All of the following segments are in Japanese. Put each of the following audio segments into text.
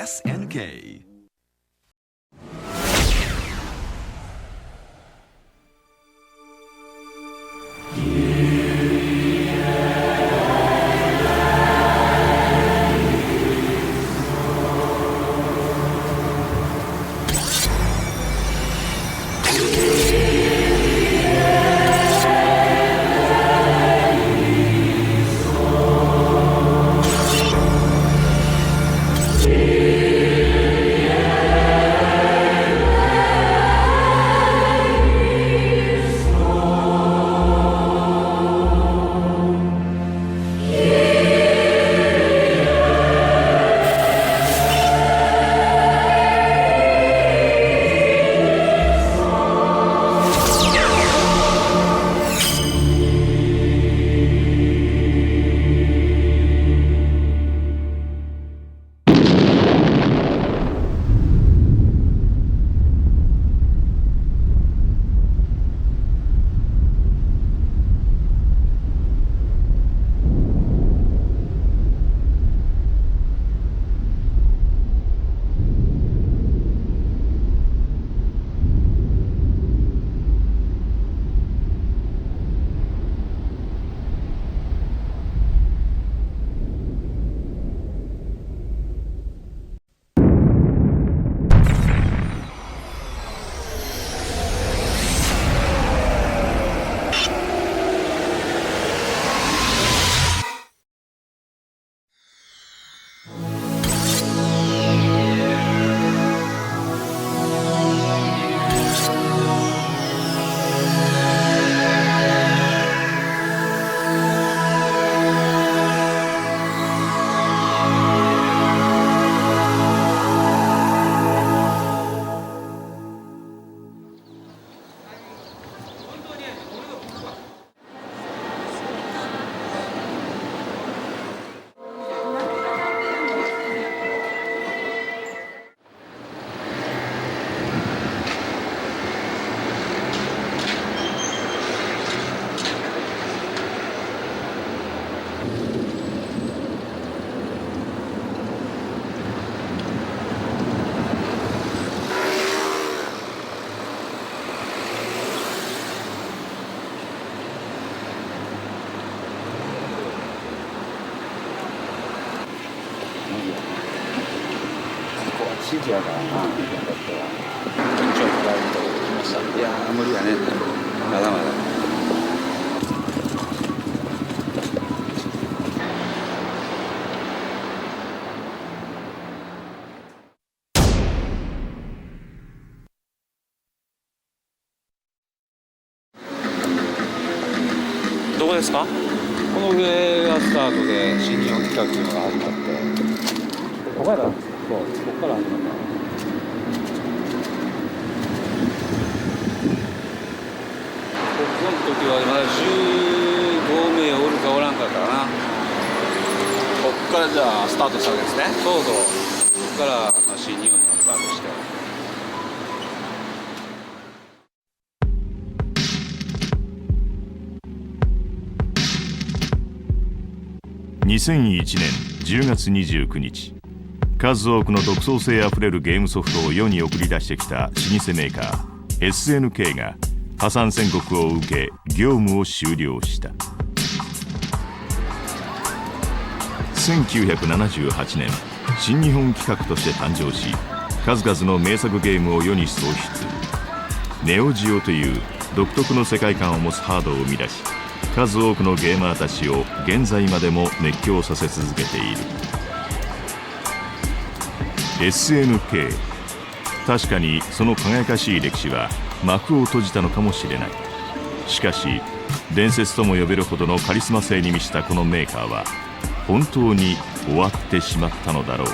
SNK。指示やからな、だっては。緊張がいいとこ来ました。いやー、無理やね。まだまだ。どこですか？この上がスタートで新日本企画っていうのが始まって、ここからそう、ここから始まった。この時はまだ15名おるかおらんかったかな。こっからじゃあスタートしたわけですね。そうそう。ここから新日本がスタートして。2001年10月29日、数多くの独創性あふれるゲームソフトを世に送り出してきた老舗メーカー SNK が破産宣告を受け業務を終了した。1978年、新日本企画として誕生し、数々の名作ゲームを世に創出。ネオジオという独特の世界観を持つハードを生み出し、数多くのゲーマーたちを現在までも熱狂させ続けている。 SNK、 確かにその輝かしい歴史は幕を閉じたのかもしれない。しかし伝説とも呼べるほどのカリスマ性に満ちたこのメーカーは本当に終わってしまったのだろうか。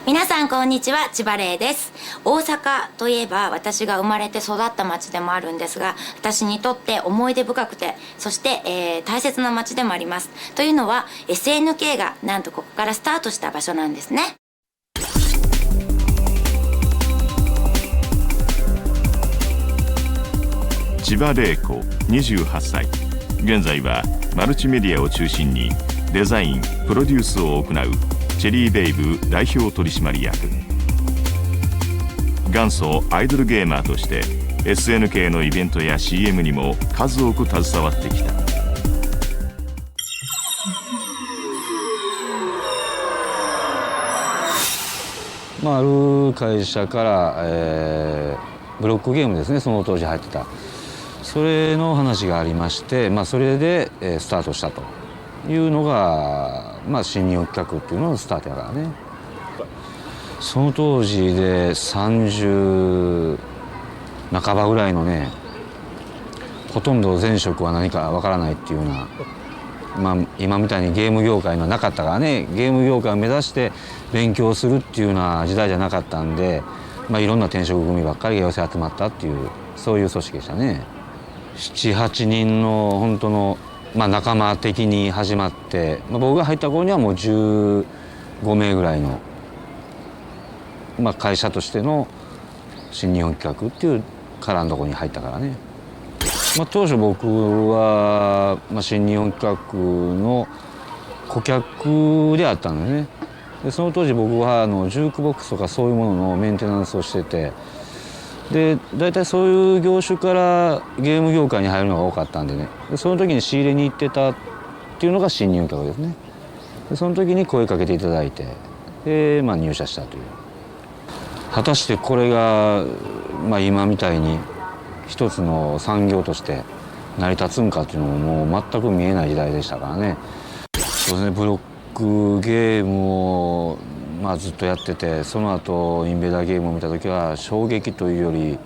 皆さんこんにちは、千葉玲です。大阪といえば私が生まれて育った町でもあるんですが、私にとって思い出深くて、そして、大切な町でもあります。というのは SNK がなんとここからスタートした場所なんですね。千葉玲子28歳、現在はマルチメディアを中心にデザインプロデュースを行うチェリーベイブ代表取締役。元祖アイドルゲーマーとして SNK のイベントや CM にも数多く携わってきた。ある会社から、ブロックゲームですね、その当時入ってた、それの話がありまして、それで、スタートしたというのが、新日本企画っていうののスタートやからね。その当時で30半ばぐらいのね、ほとんど前職は何かわからないっていうような、今みたいにゲーム業界のなかったからね、ゲーム業界を目指して勉強するっていうような時代じゃなかったんで、いろんな転職組ばっかりが寄せ集まったっていう、そういう組織でしたね。7、8人の本当の、仲間的に始まって、僕が入った頃にはもう15名ぐらいの、会社としての新日本企画っていう殻のところに入ったからね。当初僕は、新日本企画の顧客であったんだよね。でその当時僕はジュークボックスとかそういうもののメンテナンスをしてて、で大体そういう業種からゲーム業界に入るのが多かったんでね、でその時に仕入れに行ってたっていうのが新日本企画ですね。でその時に声かけていただいて、で、入社したという。果たしてこれが、今みたいに一つの産業として成り立つんかっていうのももう全く見えない時代でしたからね。そうですね、ブロックゲームをずっとやってて、その後インベーダーゲームを見た時は衝撃というより、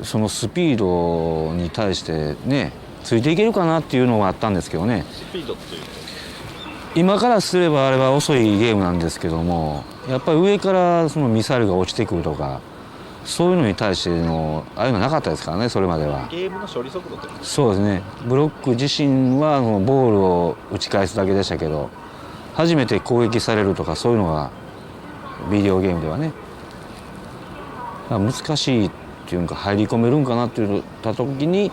そのスピードに対してねついていけるかなっていうのがあったんですけどね。スピードっていう今からすればあれは遅いゲームなんですけども、やっぱり上からそのミサイルが落ちてくるとか、そういうのに対してのああいうのなかったですからね、それまでは。ゲームの処理速度って。そうですね、ブロック自身はボールを打ち返すだけでしたけど、初めて攻撃されるとかそういうのがビデオゲームではね、難しいっていうか入り込めるんかなって言った時に、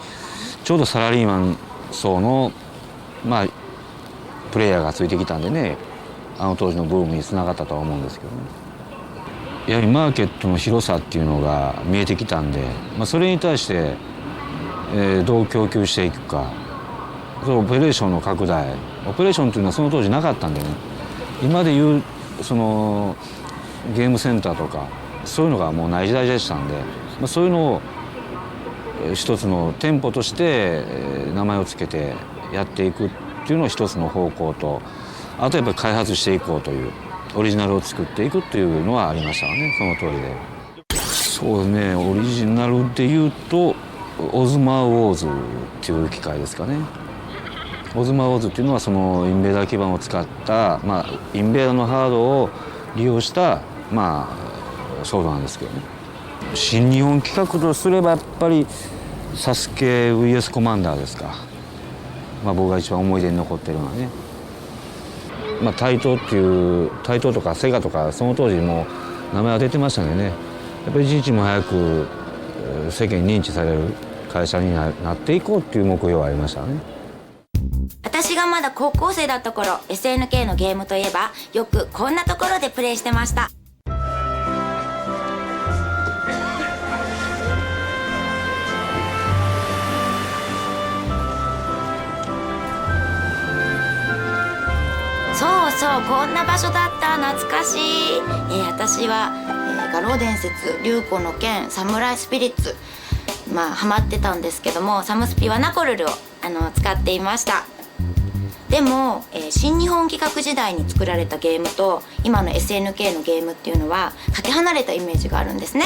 ちょうどサラリーマン層のプレイヤーがついてきたんでね、あの当時のブームにつながったとは思うんですけどね。やはりマーケットの広さっていうのが見えてきたんで、それに対して、どう供給していくか、そのオペレーションの拡大、オペレーションっていうのはその当時なかったんでね、今でいうそのゲームセンターとかそういうのがもうない時代でしたんで、そういうのを一つの店舗として名前をつけてやっていくっていうのを一つの方向と、あとやっぱり開発していこうというオリジナルを作っていくっていうのはありましたね、その通りで。そうですね、オリジナルでいうとオズマウォーズっていう機械ですかね。オズマウォーズっていうのはそのインベーダー基板を使った、インベーダーのハードを利用した、ソードなんですけどね。新日本企画とすればやっぱりサスケ VS コマンダーですか。僕が一番思い出に残ってるのはね、台東っていう台東とかセガとかその当時も名前は出てましたんでね、やっぱり一日も早く世間に認知される会社になっていこうっていう目標はありましたね。私がまだ高校生だった頃、 SNK のゲームといえばよくこんなところでプレイしてました。そうそう、こんな場所だった、懐かしい。私は、画廊伝説、竜子の剣、サムライスピリッツ、ハマってたんですけども、サムスピはナコルルを使っていました。でも、新日本企画時代に作られたゲームと今の SNK のゲームっていうのはかけ離れたイメージがあるんですね。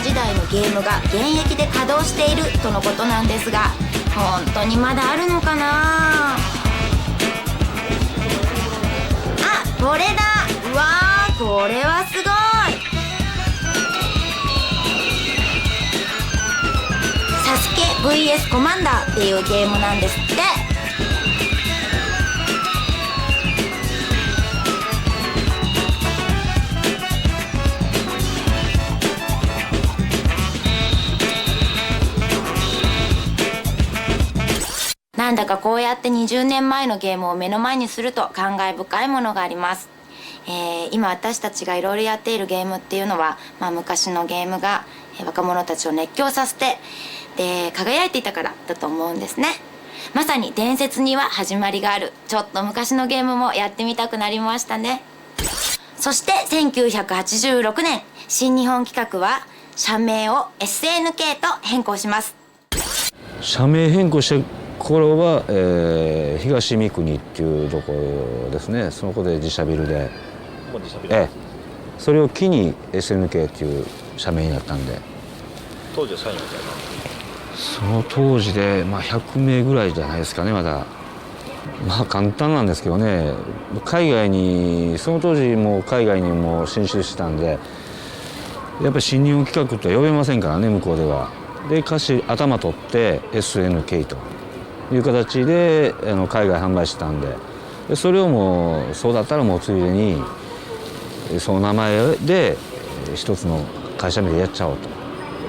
時代のゲームが現役で稼働しているとのことなんですが、本当にまだあるのかな。あ、これだ。うわー、これはすごい。サスケ VS コマンダーっていうゲームなんですって。なんだかこうやって20年前のゲームを目の前にすると感慨深いものがあります。今私たちがいろいろやっているゲームっていうのは、昔のゲームが若者たちを熱狂させてで輝いていたからだと思うんですね。まさに伝説には始まりがある。ちょっと昔のゲームもやってみたくなりましたね。そして1986年新日本企画は社名を SNK と変更します。社名変更して頃は、東三国っていうところですね。そこで自社ビルで、それを機に SNK っていう社名になったんで。当時は社員みたいな。その当時で、100名ぐらいじゃないですかね。まだ簡単なんですけどね。海外にその当時も海外にも進出してたんで、やっぱり新日本企画とは呼べませんからね、向こうでは。で頭取って SNK という形で海外販売してたんで、それをもうそうだったらもうついでにその名前で一つの会社名でやっちゃおう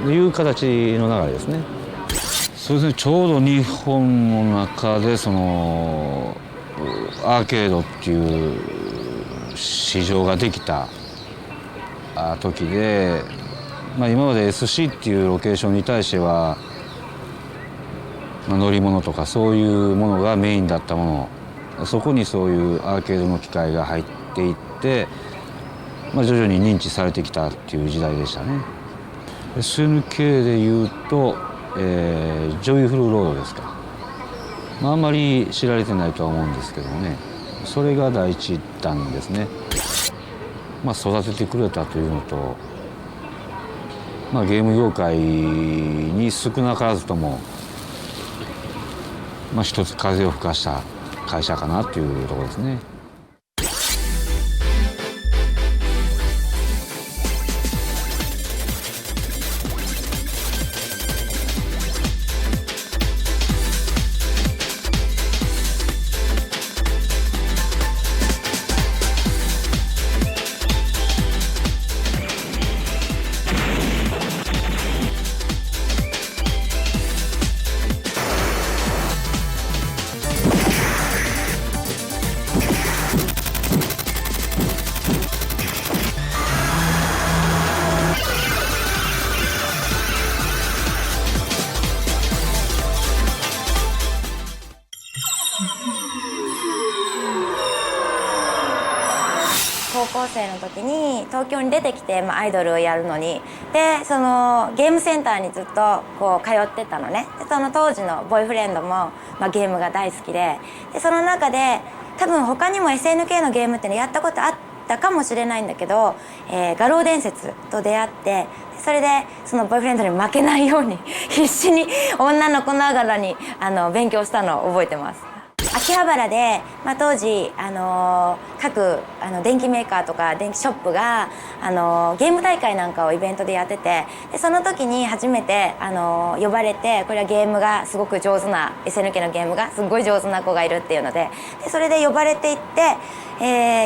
という形の流れですね。そうですね、ちょうど日本の中でそのアーケードっていう市場ができた時で、今まで SC っていうロケーションに対しては乗り物とかそういうものがメインだったもの、そこにそういうアーケードの機械が入っていって、徐々に認知されてきたっていう時代でしたね。SNK でいうと、ジョイフルロードですか。あんまり知られてないとは思うんですけどね、それが第一弾ですね。育ててくれたというのと、ゲーム業界に少なからずとも一つ風を吹かした会社かなっていうところですね。高校生の時に東京に出てきて、アイドルをやるのにでそのゲームセンターにずっとこう通ってたのね。でその当時のボーイフレンドも、ゲームが大好きで、その中で多分他にも SNK のゲームっていうのやったことあったかもしれないんだけど、画廊伝説と出会って、それでそのボーイフレンドに負けないように必死に女の子ながらに勉強したのを覚えてます。秋葉原で、当時各電機メーカーとか電気ショップがゲーム大会なんかをイベントでやってて、でその時に初めて呼ばれて、これはゲームがすごく上手な SNK のゲームがすごい上手な子がいるっていうので、それで呼ばれていって、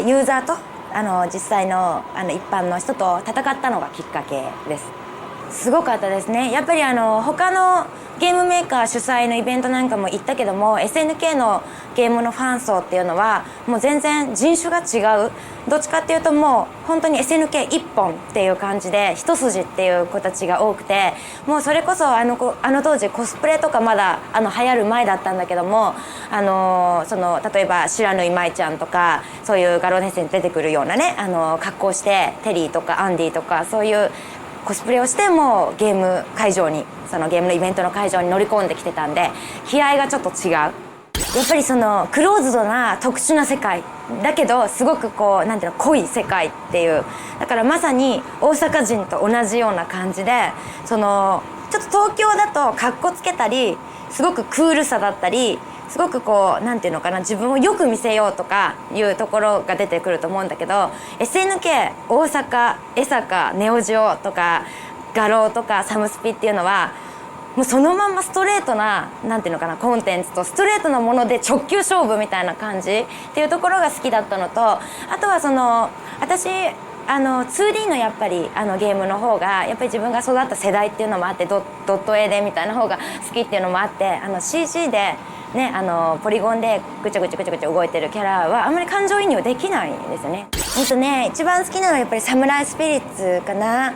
ユーザーと実際の一般の人と戦ったのがきっかけです。すごかったですね。やっぱり他のゲームメーカー主催のイベントなんかも行ったけども、 SNK のゲームのファン層っていうのはもう全然人種が違う。どっちかっていうともう本当に SNK 一本っていう感じで一筋っていう子たちが多くて、もうそれこそ当時コスプレとかまだ流行る前だったんだけども、例えば白縫舞ちゃんとかそういう画廊伝説に出てくるようなね格好してテリーとかアンディとかそういうコスプレをしてもゲーム会場にそのゲームのイベントの会場に乗り込んできてたんで、気合がちょっと違う。やっぱりそのクローズドな特殊な世界だけどすごくこうなんていうの濃い世界っていう、だからまさに大阪人と同じような感じで、そのちょっと東京だとカッコつけたりすごくクールさだったり、すごくこうなんていうのかな、自分をよく見せようとかいうところが出てくると思うんだけど、 SNK 大阪、江坂、ネオジオとか画廊とかサムスピっていうのはもうそのまんまストレートな、なんていうのかな、コンテンツとストレートなもので直球勝負みたいな感じっていうところが好きだったのと、あとはその私2D のやっぱりゲームの方がやっぱり自分が育った世代っていうのもあって、ドット絵でみたいな方が好きっていうのもあって、CG でねポリゴンでぐちゃぐちゃぐちゃぐちゃ動いてるキャラはあんまり感情移入できないんですよね。一番好きなのはやっぱりサムライスピリッツかな。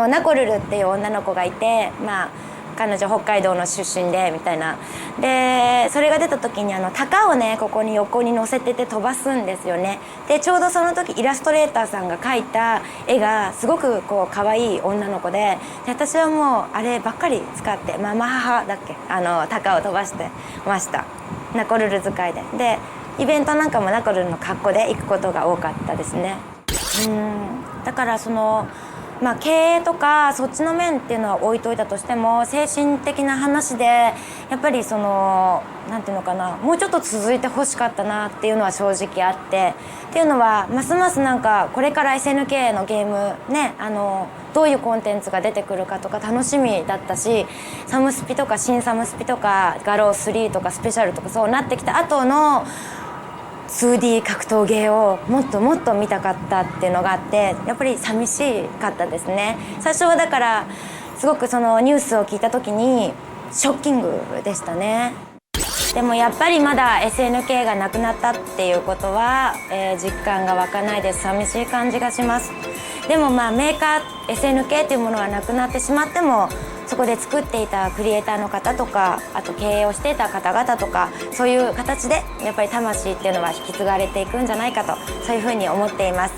ナコルルっていう女の子がいて、まあ彼女北海道の出身でみたいな。でそれが出た時に鷹をねここに横に乗せてて飛ばすんですよね。でちょうどその時イラストレーターさんが描いた絵がすごくこう可愛い女の子で、私はもうあればっかり使ってママ母だっけ鷹を飛ばしてました。ナコルル使いで。でイベントなんかもナコルルの格好で行くことが多かったですね。だからその経営とかそっちの面っていうのは置いといたとしても、精神的な話でやっぱりそのなんていうのかな、もうちょっと続いてほしかったなっていうのは正直あって、っていうのはますますなんかこれから SNK のゲームねどういうコンテンツが出てくるかとか楽しみだったし、サムスピとか新サムスピとか画廊3とかスペシャルとかそうなってきた後の2D 格闘ゲーをもっともっと見たかったっていうのがあって、やっぱり寂しかったですね。最初はだからすごくそのニュースを聞いた時にショッキングでしたね。でもやっぱりまだ SNK がなくなったっていうことは、実感が湧かないです。寂しい感じがします。でもメーカー SNK っていうものがなくなってしまっても、そこで作っていたクリエイターの方とか、あと経営をしていた方々とか、そういう形でやっぱり魂っていうのは引き継がれていくんじゃないかと、そういうふうに思っています。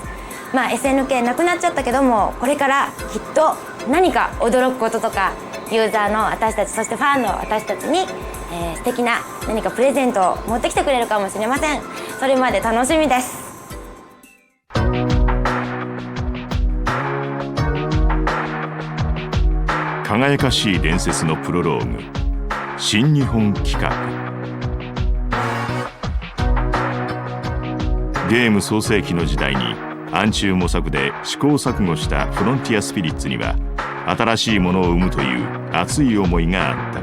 SNK なくなっちゃったけども、これからきっと何か驚くこととか、ユーザーの私たち、そしてファンの私たちに、素敵な何かプレゼントを持ってきてくれるかもしれません。それまで楽しみです。輝かしい伝説のプロローグ、新日本企画。ゲーム創世期の時代に暗中模索で試行錯誤したフロンティアスピリッツには新しいものを生むという熱い思いがあっ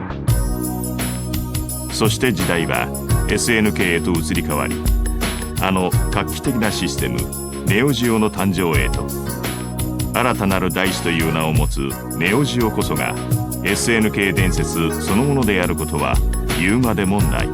た。そして時代は SNK へと移り変わり、画期的なシステムネオジオの誕生へと。新たなる大地という名を持つネオジオこそが SNK 伝説そのものであることは言うまでもない。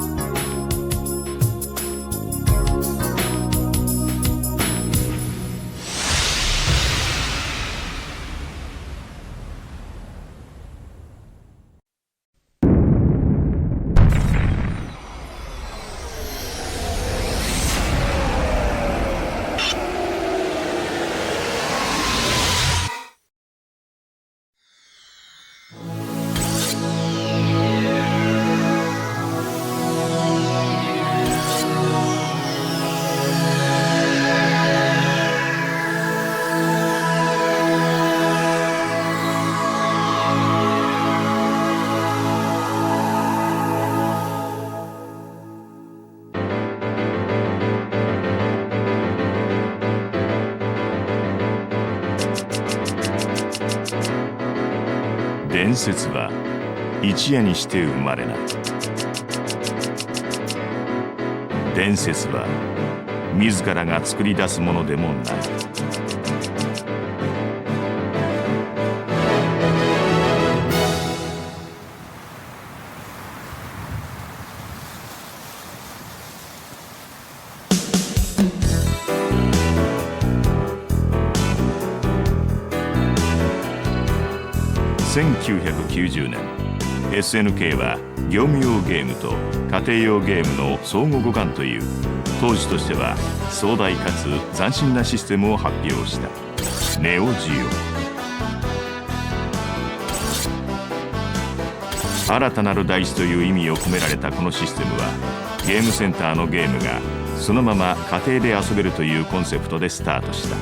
伝説は一夜にして生まれない。伝説は自らが作り出すものでもない。1990年 SNK は業務用ゲームと家庭用ゲームの相互互換という当時としては壮大かつ斬新なシステムを発表したネオジオ。新たなる大地という意味を込められたこのシステムはゲームセンターのゲームがそのまま家庭で遊べるというコンセプトでスタートした。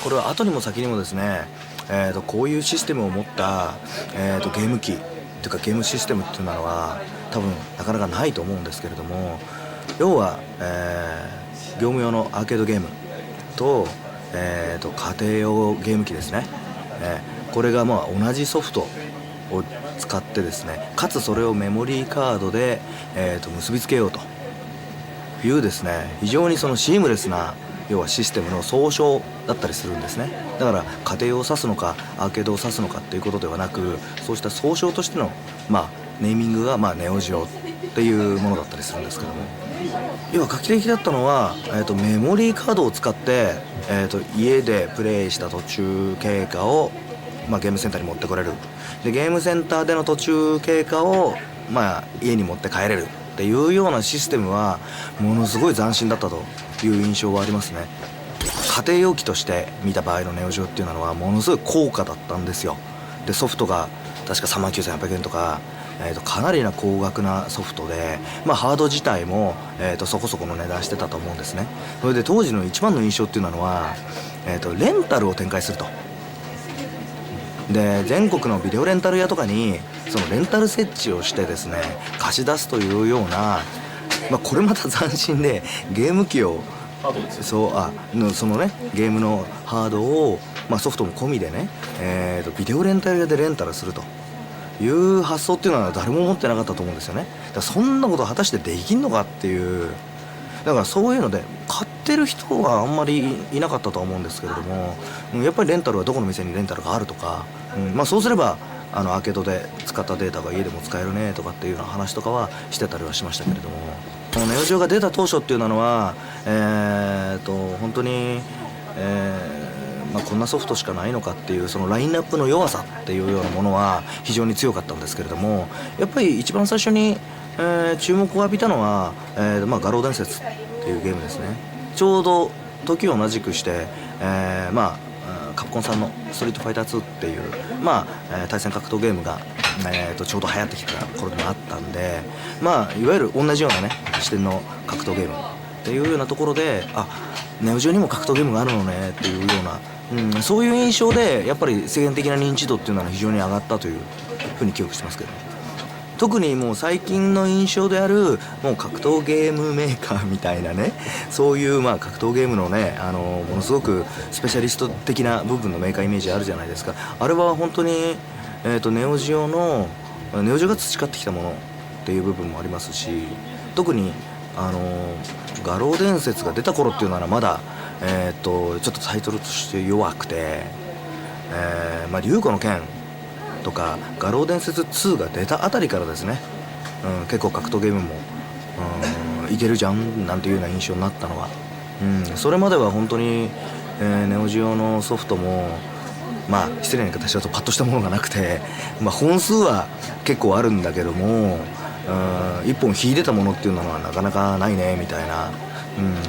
これは後にも先にもですね、こういうシステムを持った、ゲーム機というかゲームシステムっていうのは多分なかなかないと思うんですけれども、要は、業務用のアーケードゲームと、家庭用ゲーム機ですね、これがまあ同じソフトを使ってですね、かつそれをメモリーカードで、結びつけようというですね、非常にそのシームレスな要はシステムの総称だったりするんですね。だから家庭を指すのかアーケードを指すのかっていうことではなく、そうした総称としての、ネーミングがネオジオっていうものだったりするんですけども、要は画期的だったのは、メモリーカードを使って、家でプレイした途中経過を、ゲームセンターに持ってこれる。でゲームセンターでの途中経過を、家に持って帰れるっていうようなシステムはものすごい斬新だったという印象はありますね。家庭用機として見た場合のネオジオっていうのはものすごい高価だったんですよ。でソフトが確か39,800円とか、かなりな高額なソフトで、ハード自体も、そこそこの値段してたと思うんですね。それで当時の一番の印象っていうのは、レンタルを展開すると。で全国のビデオレンタル屋とかにそのレンタル設置をしてですね、貸し出すというような、これまた斬新で、ゲーム機をそのねゲームのハードを、ソフトも込みでね、ビデオレンタル屋でレンタルするという発想っていうのは誰も持ってなかったと思うんですよね。だからそんなこと果たしてできんのかっていう、だからそういうので買ってる人はあんまりいなかったとは思うんですけれども、やっぱりレンタルはどこの店にレンタルがあるとか、そうすればアーケードで使ったデータが家でも使えるねとかっていうような話とかはしてたりはしましたけれども、このネオジオが出た当初っていうのは、本当に、こんなソフトしかないのかっていうそのラインナップの弱さっていうようなものは非常に強かったんですけれども、やっぱり一番最初に、注目を浴びたのは、画廊伝説っていうゲームですね。ちょうど時を同じくして、カプコンさんのストリートファイター2っていう、対戦格闘ゲームが、ちょうど流行ってきた頃でもあったんで、いわゆる同じようなね視点の格闘ゲームっていうようなところで、ネオジオにも格闘ゲームがあるのねっていうような、そういう印象でやっぱり世間的な認知度っていうのは非常に上がったというふうに記憶してますけど、特にもう最近の印象であるもう格闘ゲームメーカーみたいなね、そういう格闘ゲームのね、ものすごくスペシャリスト的な部分のメーカーイメージあるじゃないですか。あれは本当に、ネオジオが培ってきたものっていう部分もありますし、特に画廊伝説が出た頃っていうのはまだ、ちょっとタイトルとして弱くて、龍虎の剣とか画廊伝説2が出たあたりからですね、結構格闘ゲームもいけるじゃんなんていうような印象になったのは、それまでは本当に、ネオジオのソフトも失礼な言い方しちゃうとパッとしたものがなくて、本数は結構あるんだけども、一本引いてたものっていうのはなかなかないねみたいな、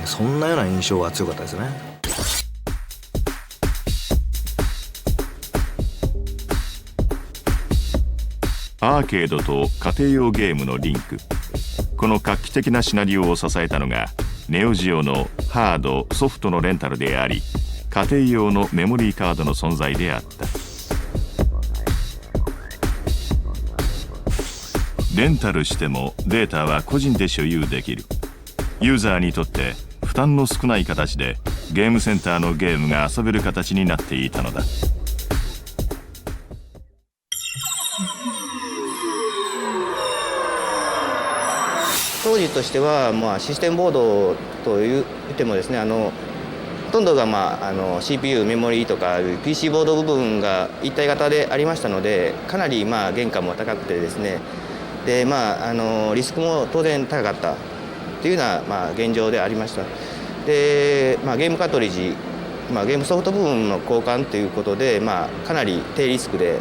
そんなような印象が強かったですね。アーケードと家庭用ゲームのリンク、この画期的なシナリオを支えたのがネオジオのハード・ソフトのレンタルであり、家庭用のメモリーカードの存在であった。レンタルしてもデータは個人で所有できる。ユーザーにとって負担の少ない形でゲームセンターのゲームが遊べる形になっていたのだ。当時としては、システムボードと言ってもですね、ほとんどが、CPU メモリーとか PC ボード部分が一体型でありましたので、かなり原価も高くてですね、でリスクも当然高かったというような、現状でありました。で、ゲームカートリッジ、ゲームソフト部分の交換ということで、かなり低リスクで、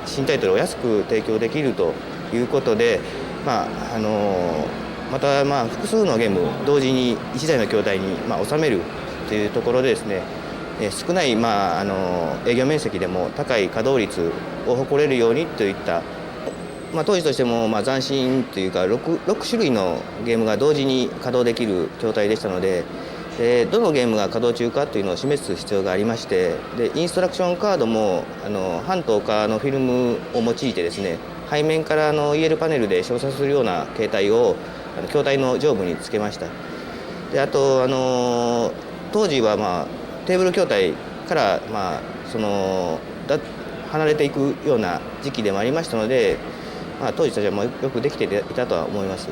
新タイトルを安く提供できるということで、また複数のゲームを同時に1台の筐体に収めるというところでですね、少ない、営業面積でも高い稼働率を誇れるようにといった、当時としても斬新というか 6種類のゲームが同時に稼働できる筐体でしたので、どのゲームが稼働中かというのを示す必要がありまして、でインストラクションカードも半透過のフィルムを用いてですね、背面からEL パネルで照射するような形態を筐体の上部につけました。であと当時はテーブル筐体から離れていくような時期でもありましたので、当時たちはもうよくできていたとは思います。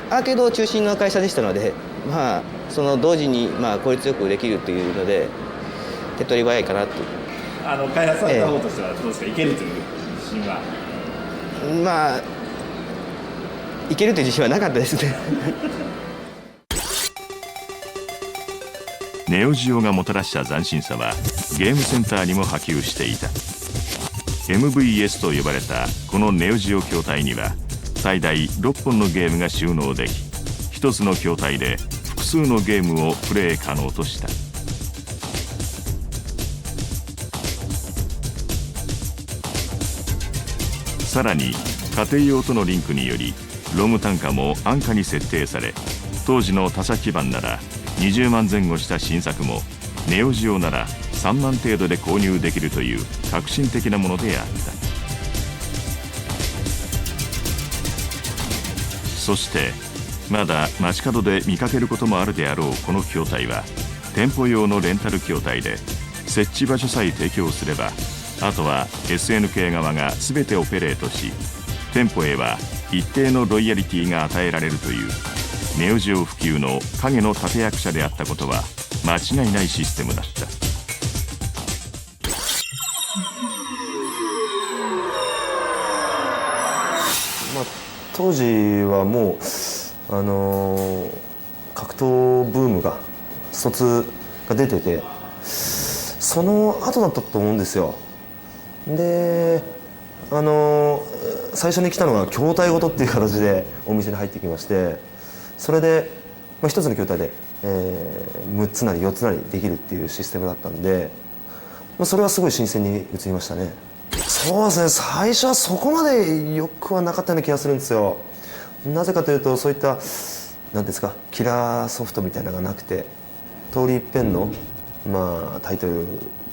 アーケード中心の会社でしたので、その同時に効率よくできるというので手っ取り早いかなと。開発された方としてはどうですか、いけるという自信は？いけるという自信はなかったですね。ネオジオがもたらした斬新さはゲームセンターにも波及していた。 MVS と呼ばれたこのネオジオ筐体には最大6本のゲームが収納でき、1つの筐体で複数のゲームをプレイ可能とした。さらに家庭用とのリンクによりロム単価も安価に設定され、当時の他社基盤なら20万前後した新作もネオジオなら3万程度で購入できるという革新的なものであった。そしてまだ街角で見かけることもあるであろうこの筐体は店舗用のレンタル筐体で、設置場所さえ提供すればあとは SNK 側が全てオペレートし、店舗へは一定のロイヤリティが与えられるというネオジオ普及の影の立役者であったことは間違いないシステムだった。当時はもう格闘ブームがストツが出てて、その後だったと思うんですよ。で最初に来たのが筐体ごとっていう形でお店に入ってきまして、それで、1つの筐体で、6つなり4つなりできるっていうシステムだったんで、それはすごい新鮮に映りましたね。そうですね、最初はそこまでよくはなかったような気がするんですよ。なぜかというと、そういった何ですか、キラーソフトみたいなのがなくて、通り一遍の、タイトル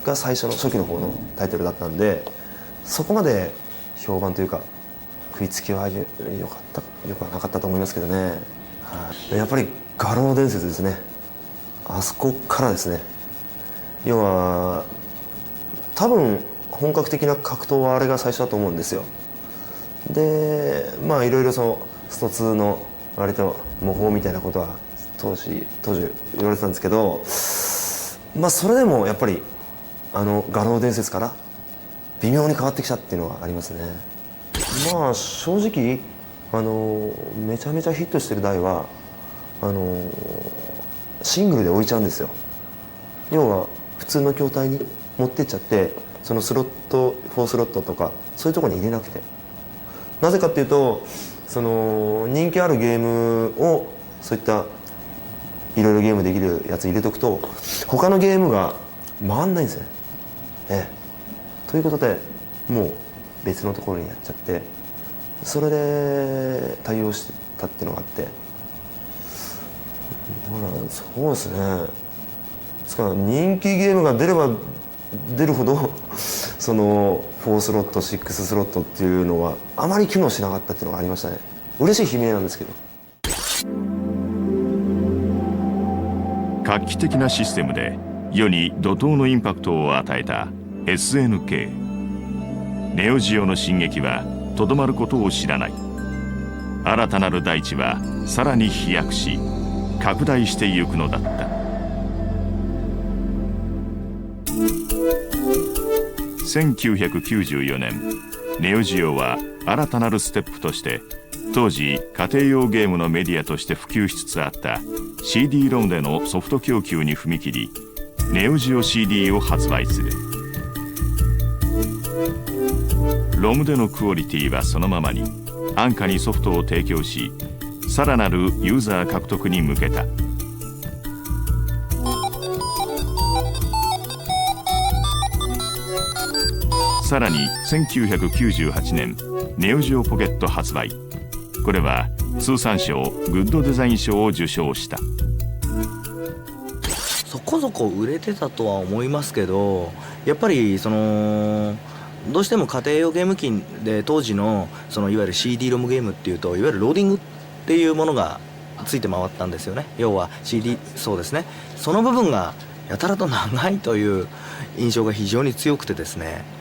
が最初の初期の方のタイトルだったんで、そこまで評判というか食いつきはよくはなかったと思いますけどね。やっぱり画廊伝説ですね。あそこからですね。要は多分本格的な格闘はあれが最初だと思うんですよ。でいろいろそのスト2の割と模倣みたいなことは当時言われてたんですけど、それでもやっぱり画廊伝説から微妙に変わってきたっていうのはありますね。正直めちゃめちゃヒットしてる台はシングルで置いちゃうんですよ。要は普通の筐体に持ってっちゃって、そのスロット4スロットとかそういうところに入れなくて、なぜかっていうと、その人気あるゲームをそういったいろいろゲームできるやつ入れとくと他のゲームが回んないんですよね。ということでもう別のところにやっちゃって、それで対応してたっていうのがあって、だからそうですね。ですから人気ゲームが出れば出るほどその4スロット6スロットっていうのはあまり機能しなかったっていうのがありましたね。嬉しい悲鳴なんですけど。画期的なシステムで世に怒涛のインパクトを与えた SNK。 ネオジオの進撃はとどまることを知らない。新たなる大地はさらに飛躍し拡大してゆくのだった。1994年、ネオジオは新たなるステップとして当時家庭用ゲームのメディアとして普及しつつあった CD ロムでのソフト供給に踏み切り、ネオジオ CD を発売する。ロムでのクオリティはそのままに安価にソフトを提供し、さらなるユーザー獲得に向けた。さらに1998年ネオジオポケット発売。これは通産賞グッドデザイン賞を受賞した。そこそこ売れてたとは思いますけど、やっぱりそのどうしても家庭用ゲーム機で当時のそのいわゆる CD ロムゲームっていうと、いわゆるローディングっていうものがついて回ったんですよね。要は CD、 そうですね、その部分がやたらと長いという印象が非常に強くてですね、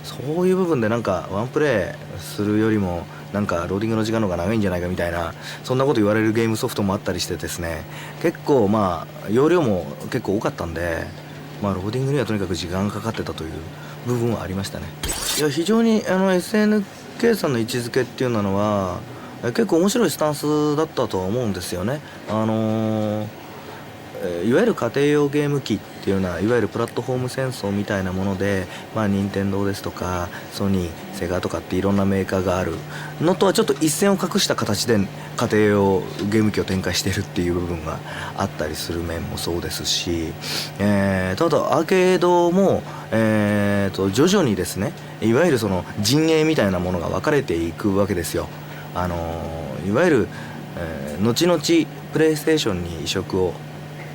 そういう部分でなんかワンプレイするよりもなんかローディングの時間の方が長いんじゃないかみたいな、そんなこと言われるゲームソフトもあったりしてですね、結構まあ容量も結構多かったんで、まあローディングにはとにかく時間がかかってたという部分はありましたね。いや非常にSNK さんの位置づけっていうのは結構面白いスタンスだったとは思うんですよね。いわゆる家庭用ゲーム機っていうのは、いわゆるプラットフォーム戦争みたいなもので、まあ任天堂ですとかソニー、セガとかっていろんなメーカーがあるのとはちょっと一線を画した形で家庭用ゲーム機を展開しているっていう部分があったりする面もそうですし、ただアーケードも、徐々にですね、いわゆるその陣営みたいなものが分かれていくわけですよ。いわゆる、後々プレイステーションに移植を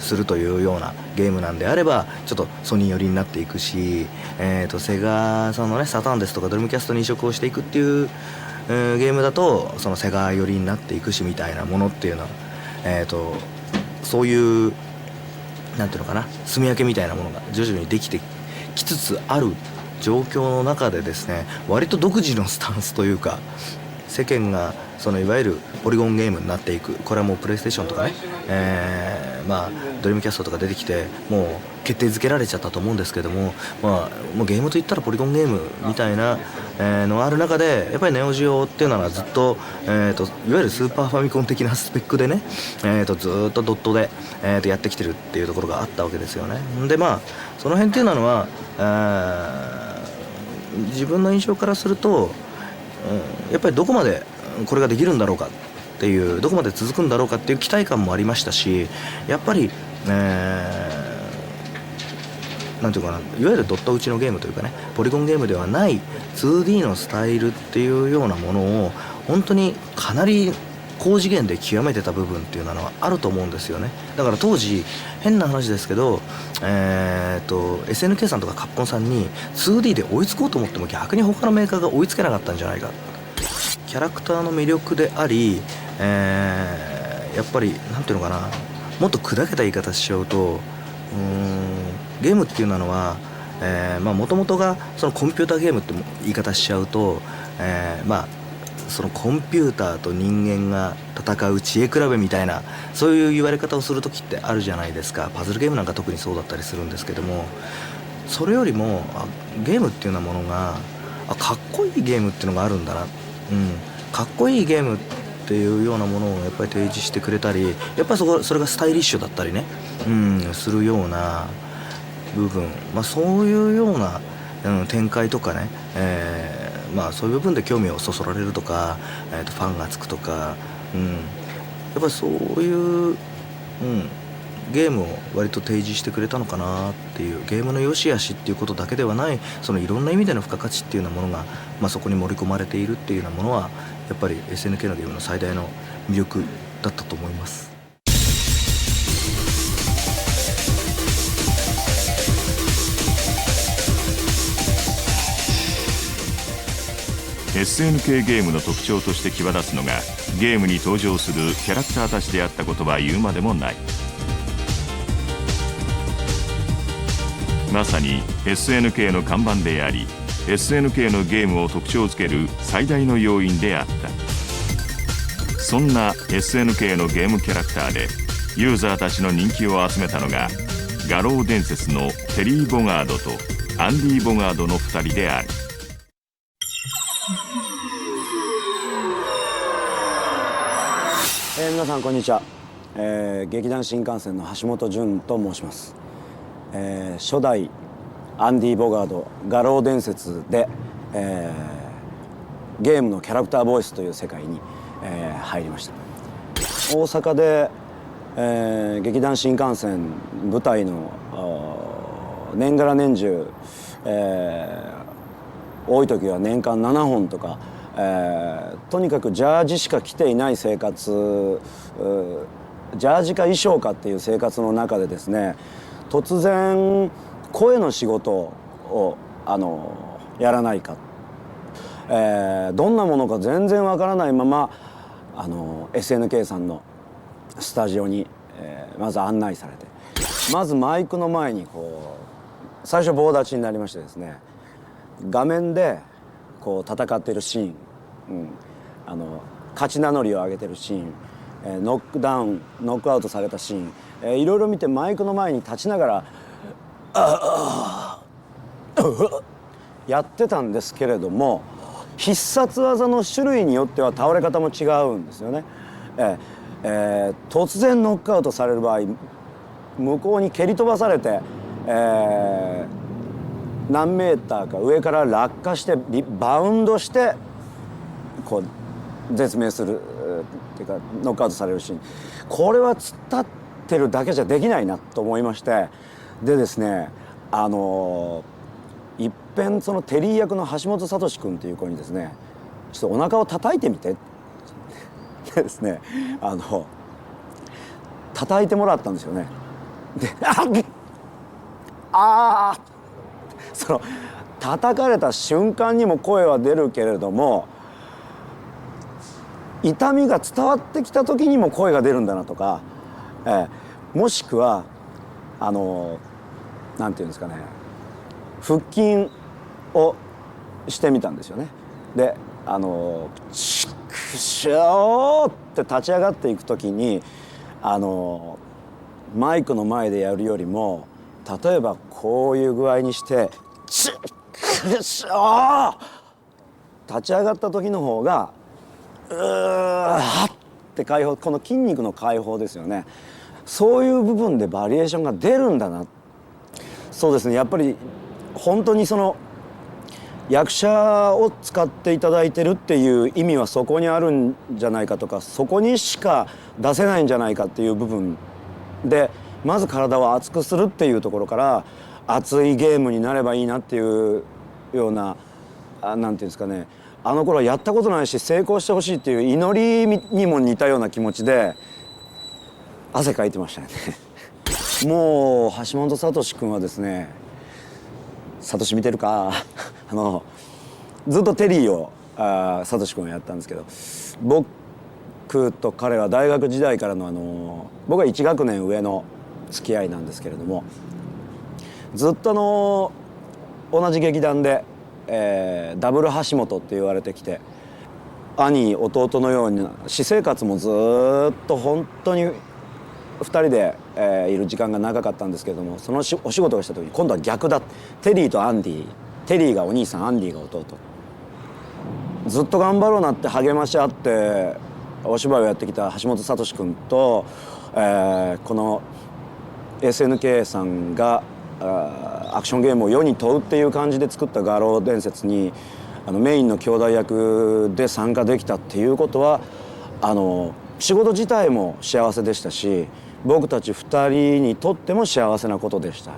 するというようなゲームなんであればちょっとソニー寄りになっていくし、セガさんのねサターンですとかドリームキャストに移植をしていくっていう、ゲームだとそのセガ寄りになっていくしみたいなものっていうのは、そういうなんていうのかな、住み分けみたいなものが徐々にできてきつつある状況の中でですね、割と独自のスタンスというか、世間がそのいわゆるポリゴンゲームになっていく、これはもうプレイステーションとかね、まあドリームキャストとか出てきてもう決定づけられちゃったと思うんですけども、まあもうゲームといったらポリゴンゲームみたいな、のがある中で、やっぱりネオジオっていうのはずっと、いわゆるスーパーファミコン的なスペックでね、ずっとドットで、やってきてるっていうところがあったわけですよね。でまあその辺っていうのは、自分の印象からすると、やっぱりどこまでこれができるんだろうかっていう、どこまで続くんだろうかっていう期待感もありましたし、やっぱり、なんていうかな、いわゆるドット打ちのゲームというかね、ポリゴンゲームではない 2D のスタイルっていうようなものを本当にかなり高次元で極めてた部分っていうのはあると思うんですよね。だから当時変な話ですけど、SNK さんとかカプコンさんに 2D で追いつこうと思っても逆に他のメーカーが追いつけなかったんじゃないか。キャラクターの魅力であり、やっぱりなんていうのかな、もっと砕けた言い方しちゃうと、ゲームっていうのはもともとがそのコンピューターゲームって言い方しちゃうと、そのコンピューターと人間が戦う知恵比べみたいな、そういう言われ方をする時ってあるじゃないですか。パズルゲームなんか特にそうだったりするんですけども、それよりもゲームっていうようなものがかっこいいゲームっていうのがあるんだな、かっこいいゲームっていうようなものをやっぱり提示してくれたり、やっぱりそれがスタイリッシュだったりね、するような部分、そういうような、展開とかね、そういう部分で興味をそそられるとか、ファンがつくとか、やっぱりそういう、ゲームを割と提示してくれたのかなっていう、ゲームの良し悪しっていうことだけではない、そのいろんな意味での付加価値っていうようなものが、そこに盛り込まれているっていうようなものはやっぱり SNK のゲームの最大の魅力だったと思います。SNK ゲームの特徴として際立つのが、ゲームに登場するキャラクターたちであったことは言うまでもない。まさに SNK の看板であり、 SNK のゲームを特徴づける最大の要因であった。そんな SNK のゲームキャラクターでユーザーたちの人気を集めたのが、画廊伝説のテリー・ボガードとアンディ・ボガードの2人である。皆さんこんにちは、劇団新幹線の橋本潤と申します。初代アンディ・ボガード画廊伝説で、ゲームのキャラクターボイスという世界に、入りました。大阪で、劇団新幹線舞台の年がら年中、多い時は年間7本とか、とにかくジャージしか着ていない生活、ジャージか衣装かっていう生活の中でですね、突然声の仕事をやらないか、どんなものか全然わからないままSNK さんのスタジオに、まず案内されて、まずマイクの前にこう最初棒立ちになりましてですね、画面でこう戦っているシーン、勝ち名乗りを上げてるシーン、ノックダウンノックアウトされたシーン、いろいろ見てマイクの前に立ちながらやってたんですけれども、必殺技の種類によっては倒れ方も違うんですよね。突然ノックアウトされる場合、向こうに蹴り飛ばされて、何メーターか上から落下してバウンドしてこう絶命するっていうかノックアウトされるシーン、これは突っ立ってるだけじゃできないなと思いまして、でですね、いっぺんそのテリー役の橋本聡君っていう子にですね、ちょっとお腹を叩いてみてでですね、叩いてもらったんですよね。でその叩かれた瞬間にも声は出るけれども、痛みが伝わってきた時にも声が出るんだなとか、もしくはなんていうんですかね、腹筋をしてみたんですよね。でチクショーって立ち上がっていく時にマイクの前でやるよりも、例えばこういう具合にしてチクショー立ち上がった時の方がって解放、この筋肉の解放ですよね。そういう部分でバリエーションが出るんだな。そうですね、やっぱり本当にその役者を使っていただいてるっていう意味はそこにあるんじゃないかとか、そこにしか出せないんじゃないかっていう部分で、まず体を熱くするっていうところから熱いゲームになればいいなっていうような、なんていうんですかね、あの頃はやったことないし成功してほしいっていう祈りにも似たような気持ちで汗かいてましたねもう橋本聡君はですね、聡見てるかずっとテリーを聡君をやったんですけど、僕と彼は大学時代からの僕は1学年上の付き合いなんですけれども、ずっと同じ劇団で、ダブル橋本って言われてきて、兄弟のような私生活もずっと本当に2人で、いる時間が長かったんですけれども、そのお仕事がした時に今度は逆だ。テリーとアンディ、テリーがお兄さん、アンディが弟、ずっと頑張ろうなって励まし合ってお芝居をやってきた橋本聡君と、この SNK さんがアクションゲームを世に問うっていう感じで作った画廊伝説にメインの兄弟役で参加できたっていうことは仕事自体も幸せでしたし、僕たち2人にとっても幸せなことでした。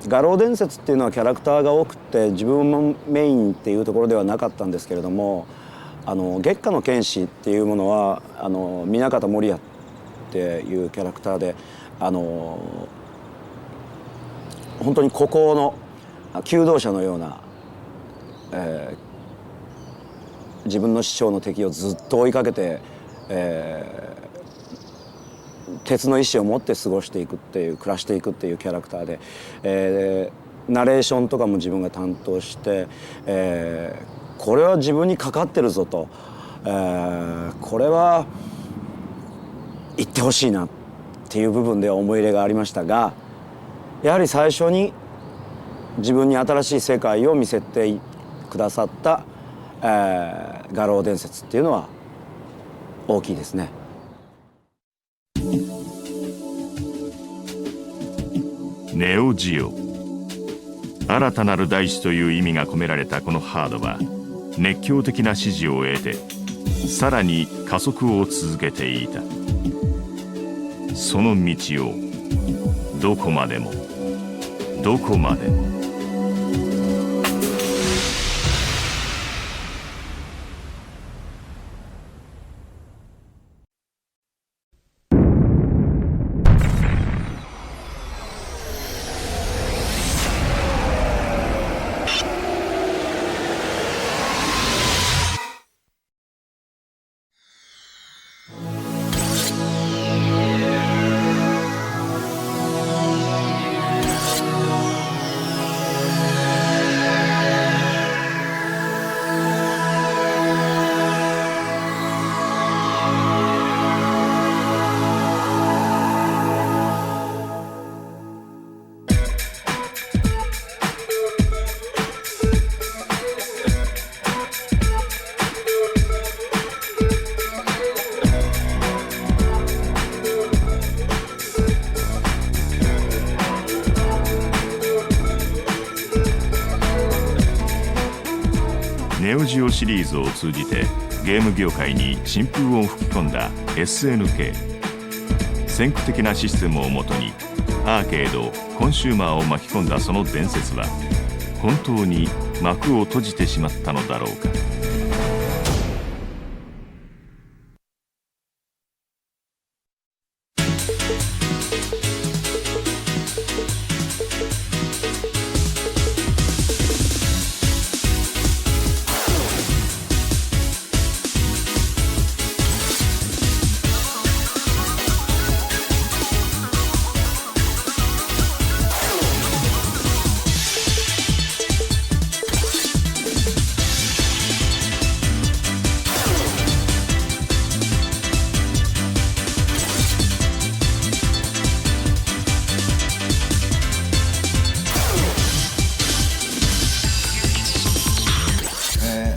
画廊伝説っていうのはキャラクターが多くて自分もメインっていうところではなかったんですけれども、月下の剣士っていうものは南方守屋っていうキャラクターで本当に孤高の求道者のような、自分の師匠の敵をずっと追いかけて、鉄の意志を持って過ごしていくっていう暮らしていくっていうキャラクターで、ナレーションとかも自分が担当して、これは自分にかかってるぞと、これは言ってほしいなっていう部分では思い入れがありましたが、やはり最初に自分に新しい世界を見せてくださった、画廊伝説っていうのは大きいですね。ネオジオ、新たなる大地という意味が込められたこのハードは熱狂的な支持を得てさらに加速を続けていた。その道をどこまでもどこまでも。ネオジオシリーズを通じてゲーム業界に新風を吹き込んだ SNK。 先駆的なシステムをもとにアーケードコンシューマーを巻き込んだその伝説は本当に幕を閉じてしまったのだろうか。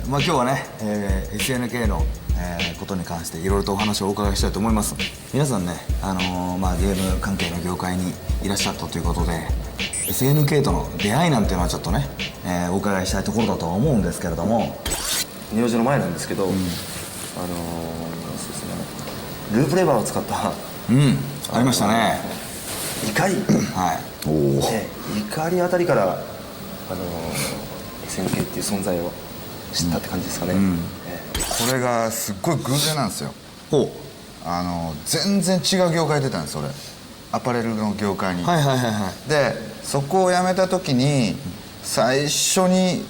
まあ、今日はね、SNK の、ことに関していろいろとお話をお伺いしたいと思います。皆さんね、まあ、ゲーム関係の業界にいらっしゃったということで SNK との出会いなんていうのはちょっとね、お伺いしたいところだとは思うんですけれども、ネオジの前なんですけど、そうですね、ループレバーを使ったありましたね。怒り、はい。怒りあたりからSNK っていう存在を知ったって感じですかね。これがすっごい偶然なんですよ。全然違う業界出たんです俺。アパレルの業界に。でそこを辞めた時に最初に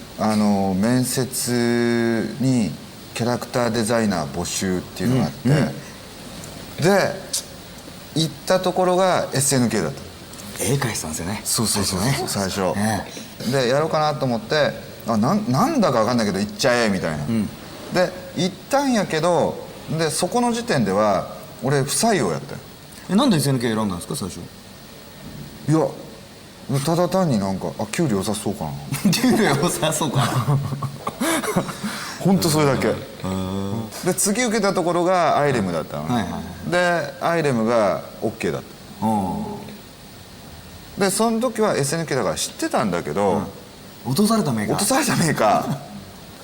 面接にキャラクターデザイナー募集っていうのがあって、で行ったところが SNK だった。絵描いてたんですよね。そう最初、でやろうかなと思ってなんだか分かんないけど行っちゃえみたいな、で行ったんやけど、でそこの時点では俺不採用やったよ。なんで SNK 選んだんですか最初。いやただ単になんか給料良さそうかな給料良さそうかな本当それだけで次受けたところがアイレムだったの、でアイレムが OK だった。でその時は SNK だから知ってたんだけど、落とされたメーカー。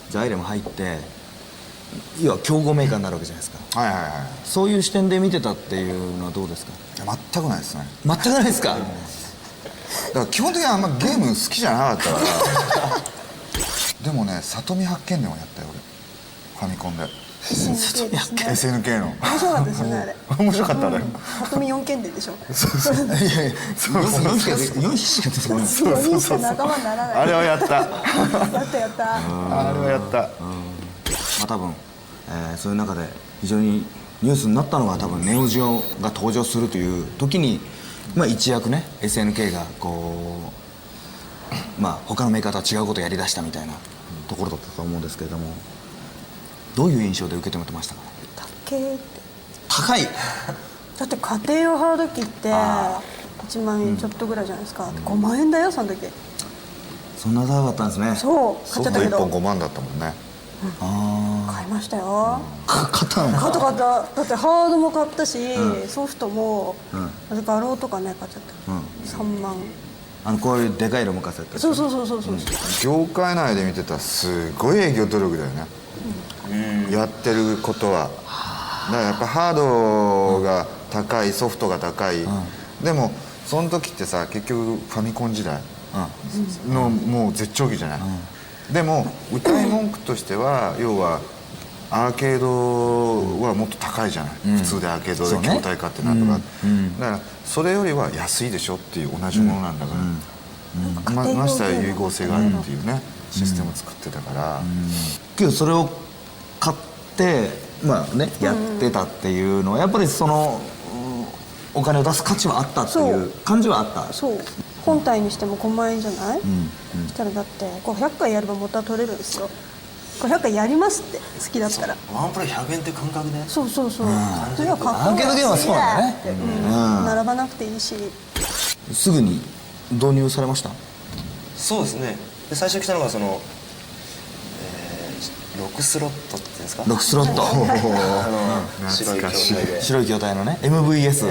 じゃあアイレム入って要は競合メーカーになるわけじゃないですか。そういう視点で見てたっていうのはどうですか。全くないですね。全くないですか。だから基本的にあんまゲーム好きじゃなかったからでもね里見八犬伝をやったよ俺、ファミコンで。 SNK の面白かったですよねあれ。面白かったあれ。里見四犬伝でしょ。4しか出てこない。4人しか仲間にならない。あれはやったやったあれはやった。まあ多分、そういう中で非常にニュースになったのが多分ネオジオが登場するという時に、まあ一躍ね SNK がこうまあ他のメーカーとは違うことをやりだしたみたいなところだったと思うんですけれども、どういう印象で受け止めてましたか。高い。だって家庭用ハード機って1万円ちょっとぐらいじゃないですか。5万円だよその時。そんな高かったんですね。そう買っちゃったけど。ソフト1本5万だったもんね。買いましたよ。買ったの。買っただってハードも買ったし、ソフトも画廊とかね買っちゃった。3万。こういうでかいロムカセット。そう業界内で見てたらすごい営業努力だよね、やってることは。だからやっぱハードが高い、ソフトが高い、でもその時ってさ結局ファミコン時代のもう絶頂期じゃない、でも歌い文句としては要はアーケードはもっと高いじゃない、普通でアーケードで筐体化ってなんとか、だからそれよりは安いでしょっていう同じものなんだから、ましてや融合性があるっていうね、システムを作ってたから、けどそれを買ってまあねやってたっていうのはやっぱりそのお金を出す価値はあったっていう感じはあった。そう本体にしても5万円じゃない、そしたらだって500回やれば元は取れるんですよ。500回やりますって好きだったらワンプレイ100円って感覚で。そうそれはかっこいい。アーケードゲームはそうだね。並ばなくていいし。すぐに導入されました。そうですね。で最初来たのがその6スロットっていうんですか。6スロット。白い筐体で。白い筐体のね MVS。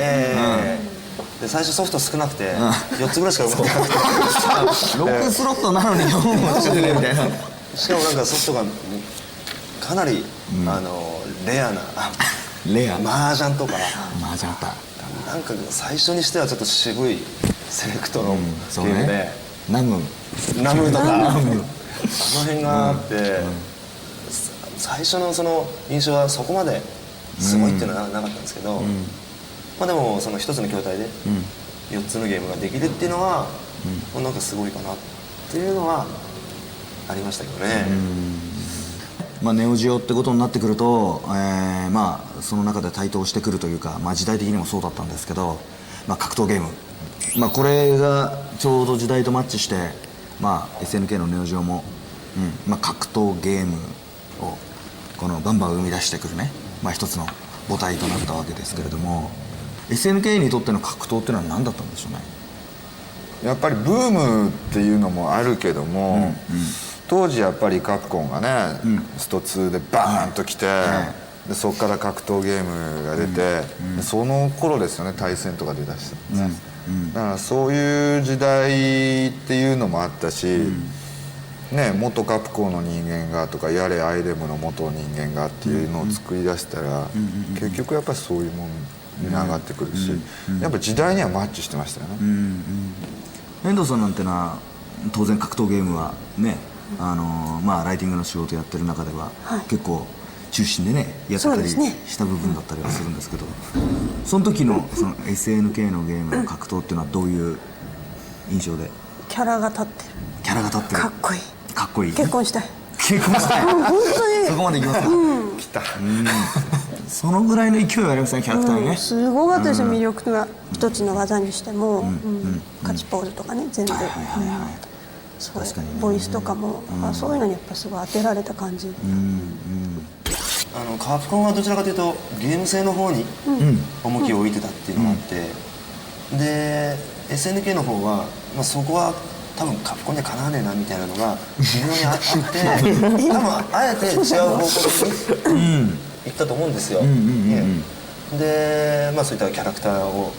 で最初ソフト少なくて4つぐらいしか埋まってなくて6スロットなのに4本しか出ないみたいな。しかもなんかソフトがかなり、レアなレア麻雀とか麻雀あった。なんか最初にしてはちょっと渋いセレクトのゲそうームで、ね。ナムとかナムあの辺があって、最初のその印象はそこまですごいっていうのはなかったんですけど、まあでもその一つの筐体で4つのゲームができるっていうのは、なんかすごいかなっていうのはありましたけどね。まあ、ネオジオってことになってくると、まあその中で台頭してくるというか、まあ、時代的にもそうだったんですけど、まあ、格闘ゲーム、まあ、これがちょうど時代とマッチして、まあ、SNK のネオジオも、まあ、格闘ゲームをこのバンバン生み出してくるね、まあ、一つの母体となったわけですけれども、SNK にとっての格闘っていうのは何だったんでしょうね。やっぱりブームっていうのもあるけども、当時やっぱりカプコンがね、スト2でバーンと来て、でそこから格闘ゲームが出て、でその頃ですよね、対戦とか出だしたんです、だからそういう時代っていうのもあったし、ね、元カプコンの人間がとかやれアイレムの元人間がっていうのを作り出したら、結局やっぱりそういうものに上がってくるし、やっぱ時代にはマッチしてましたよね。遠藤さんなんてのは当然格闘ゲームはね、まあライティングの仕事やってる中では、結構中心でねやってたりした部分だったりはするんですけど、その時のその SNK のゲームの格闘っていうのはどういう印象で？キャラが立ってる。キャラが立ってる。かっこいい。かっこいい。結婚したい。結婚したい。本当に。そこまでいきますか。来た。そのぐらいの勢いありますね、キャラクターにね。すごかったですよ、魅力が。一つの技にしても、勝ちポーズとかね、全部。確かに。ボイスとかも、そういうのにやっぱすごい当てられた感じ。カプコンはどちらかというとゲーム性の方に重きを置いてたっていうのがあって、で SNK の方は、まあ、そこは多分カプコンにはかなわねえなみたいなのが微妙にあって多分あえて違う方向に行ったと思うんですよ。で、まあ、そういったキャラクターを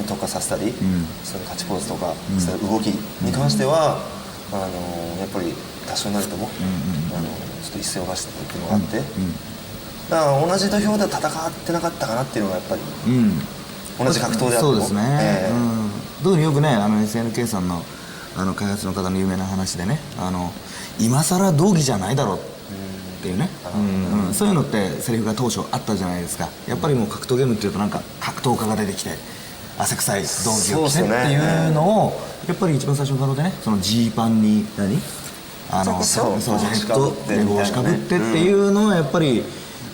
特化させたり、その勝ちポーズとか、そういう動きに関してはやっぱり多少なりとも、ちょっと一線を出したっていうのがあって、だから同じ土俵では戦ってなかったかなっていうのがやっぱり、同じ格闘であっても。そうですね。特によくね、SNK さんの開発の方の有名な話でね、今更道義じゃないだろうっていうね、そういうのってセリフが当初あったじゃないですか。やっぱりもう格闘ゲームっていうとなんか格闘家が出てきて汗臭い道義を着てっていうのをやっぱり一番最初の方でね、そのジーパンにジャケットで帽子かぶってっていうのはやっぱり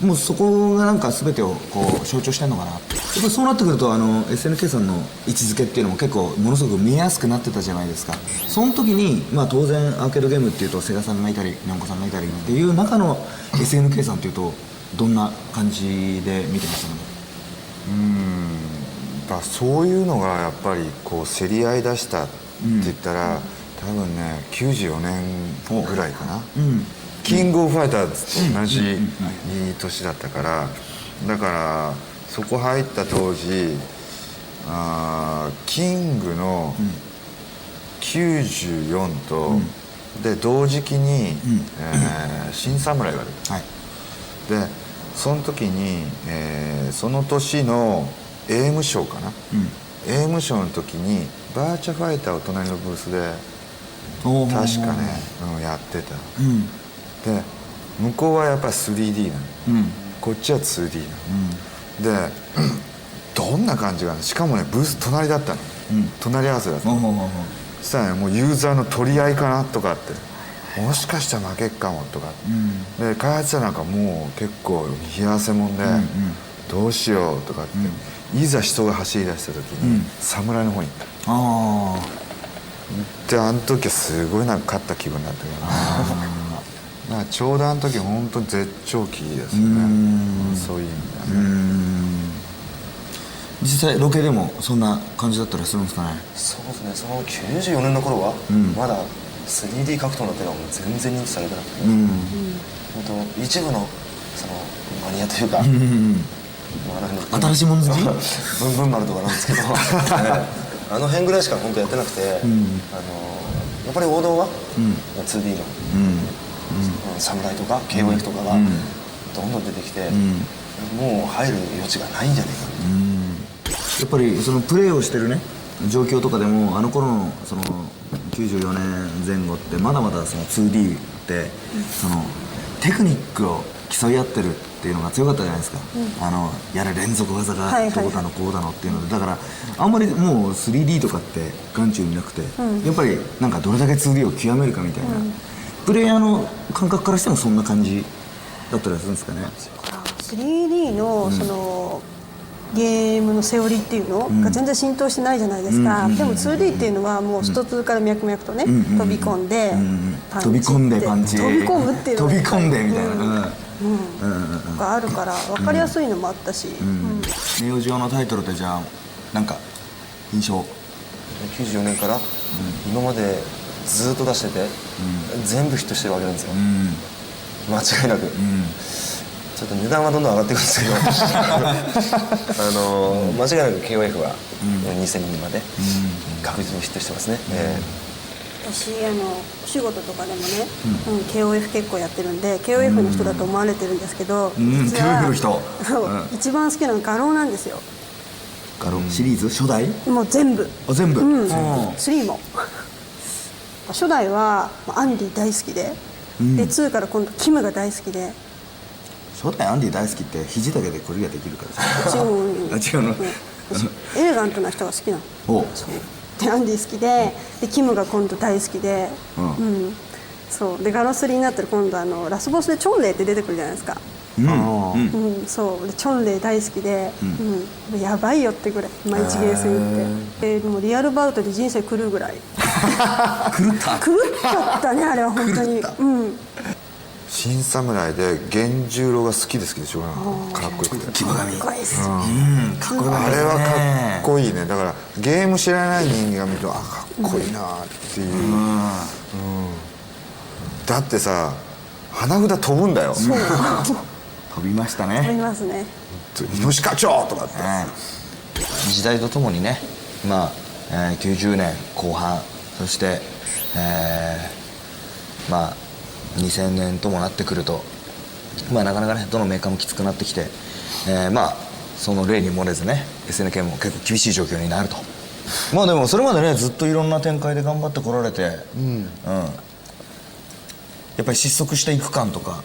もうそこがなんか全てをこう象徴してるのかな。やっぱりそうなってくるとSNK さんの位置づけっていうのも結構ものすごく見えやすくなってたじゃないですか。その時にまあ当然アーケードゲームっていうとセガさんがいたりナムコさんがいたりっていう中の SNK さんっていうとどんな感じで見てましたかね。そういうのがやっぱりこう競り合い出したって言ったら、多分ね94年ぐらいかな、キングオブファイターズと同じ年だったから、だからそこ入った当時キングの94と、で同時期に新侍が出た、でその時に、その年のエイム賞かな、エイム賞の時にバーチャファイターを隣のブースで確かね、やってた、で向こうはやっぱり 3D なの、こっちは 2D なの、でどんな感じがしかもねブース隣だったの、隣り合わせだったの、そしたらねもうユーザーの取り合いかなとかって、もしかしたら負けっかもとか、で開発者なんかもう結構冷や汗もんで、どうしようとかって、いざ人が走り出した時に、侍の方に行った。であの時はすごいなんか勝った気分になったけどだからちょうどあの時本当に絶頂期ですよね、そういう意味ではね。実際ロケでもそんな感じだったりするんですかね。そうですね、その94年の頃は、まだ 3D 格闘のっていうのはもう全然認知されてなくて、本当一部のそのマニアというか、新しいもん好きブンブン丸とかなんですけどあの辺ぐらいしか本当やってなくて、やっぱり王道は、2D の、侍とか KOF とかがどんどん出てきて、もう入る余地がないんじゃないかな。やっぱりそのプレーをしてるね状況とかでもあの頃のその94年前後ってまだまだその 2D ってそのテクニックを競い合ってるっていうのが強かったじゃないですか、やれ連続技がどうだのこうだのっていうので、だからあんまりもう 3D とかって眼中になくて、やっぱりなんかどれだけ 2D を極めるかみたいな、プレイヤーの感覚からしてもそんな感じだったりするんですかね。3D のそのゲームのセオリーっていうのが全然浸透してないじゃないですか、でも 2D っていうのはもう一つから脈々とね、飛び込んでパンチ飛び込んでパンチ飛び込むっていうのが飛び込んでみたいながあるから分かりやすいのもあったし、ネオジオのタイトルってじゃあなんか印象94年から今までずっと出してて、全部ヒットしてるわけなんですよ、間違いなく、ちょっと値段はどんどん上がっていくんですけど間違いなく KOF は2000年まで確実にヒットしてますね。私お仕事とかでもね、KOF 結構やってるんで KOF の人だと思われてるんですけど、実は KOF の人一番好きなのガローなんですよ。ガローシリーズ初代もう全部全部、3も初代はアンディ大好きで、で2から今度キムが大好きで、初代アンディ大好きって肘だけでクリアできるから違うのエレガントな人が好きなの。でアンディ好きでキムが今度大好きで、そうでガロ3になったら今度ラスボスでチョンレイって出てくるじゃないですか。そうでチョンレイ大好きで、やばいよってぐらい毎日ゲーセンってでもリアルバウトで人生狂うぐらい狂ったねあれは本当に。新侍で源十郎が好きでしょうがない。かっこよくて騎馬神かっこいいっす。あれはかっこいいね。だからゲーム知らない人間が見るとかっこいいなっていう、だってさ花札飛ぶんだよ。飛びましたね。飛びますね。イノシ課長とかって、時代とともにね、90年後半そして、2000年ともなってくると、なかなかねどのメーカーもきつくなってきて、その例に漏れずね SNK も結構厳しい状況になると。でもそれまでねずっといろんな展開で頑張ってこられて、やっぱり失速していく感とか、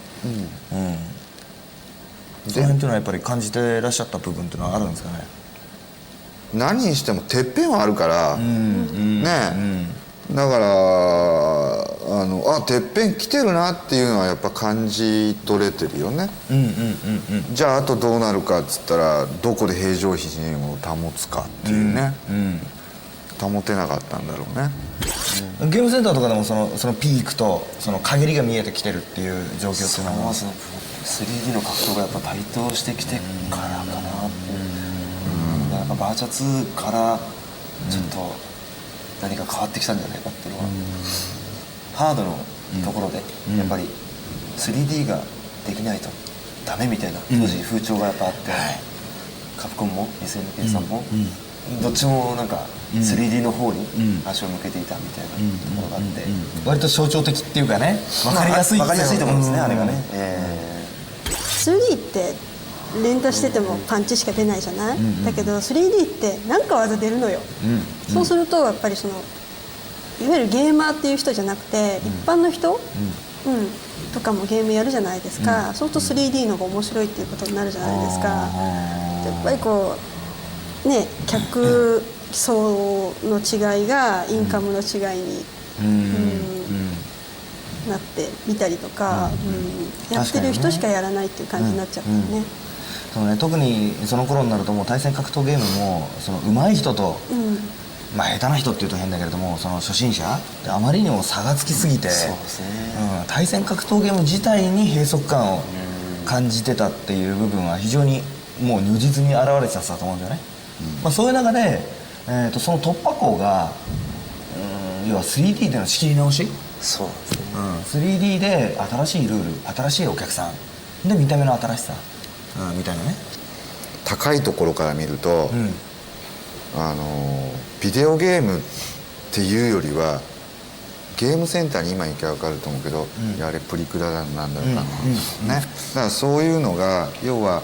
その辺っていうのはやっぱり感じてらっしゃった部分っていうのはあるんですかね。何にしてもてっぺんはあるからね、だからてっぺん来てるなっていうのはやっぱ感じ取れてるよね。じゃああとどうなるかっつったらどこで平常心を保つかっていうね、保てなかったんだろうね。ゲームセンターとかでもそのピークとその陰りが見えてきてるっていう状況っていうのは 3D の格闘がやっぱ台頭してきてからかなっていう、やっぱバーチャ2からちょっと何か変わってきたんじゃないかっていうのは、ハードのところでやっぱり 3D ができないとダメみたいな当時風潮がやっぱあって、カプコンも SNK さんもどっちもなんか 3D の方に足を向けていたみたいなところがあって、割と象徴的っていうかね、分かりやすいと思うんですね、あれがね。3D って連打しててもパンチしか出ないじゃない、だけど 3D って何か技出るのよ、そうするとやっぱりいわゆるゲーマーっていう人じゃなくて、一般の人、とかもゲームやるじゃないですか、そうすると 3D の方が面白いっていうことになるじゃないですか。やっぱりこうね、客層の違いがインカムの違いになってみたりとか、やってる人しかやらないっていう感じになっちゃったよね。特にその頃になるともう対戦格闘ゲームも上手い人と、下手な人っていうと変だけれども、その初心者であまりにも差がつきすぎて、対戦格闘ゲーム自体に閉塞感を感じてたっていう部分は非常にもう如実に現れてたと思うんだよね。そういう中で、その突破口が、要は 3D での仕切り直し、そうですね、3D で新しいルール、新しいお客さんで見た目の新しさ、みたいなね。高いところから見ると、ビデオゲームっていうよりはゲームセンターに今行けば分かると思うけど、あれプリクラなんだろうかな、ね、だからそういうのが要は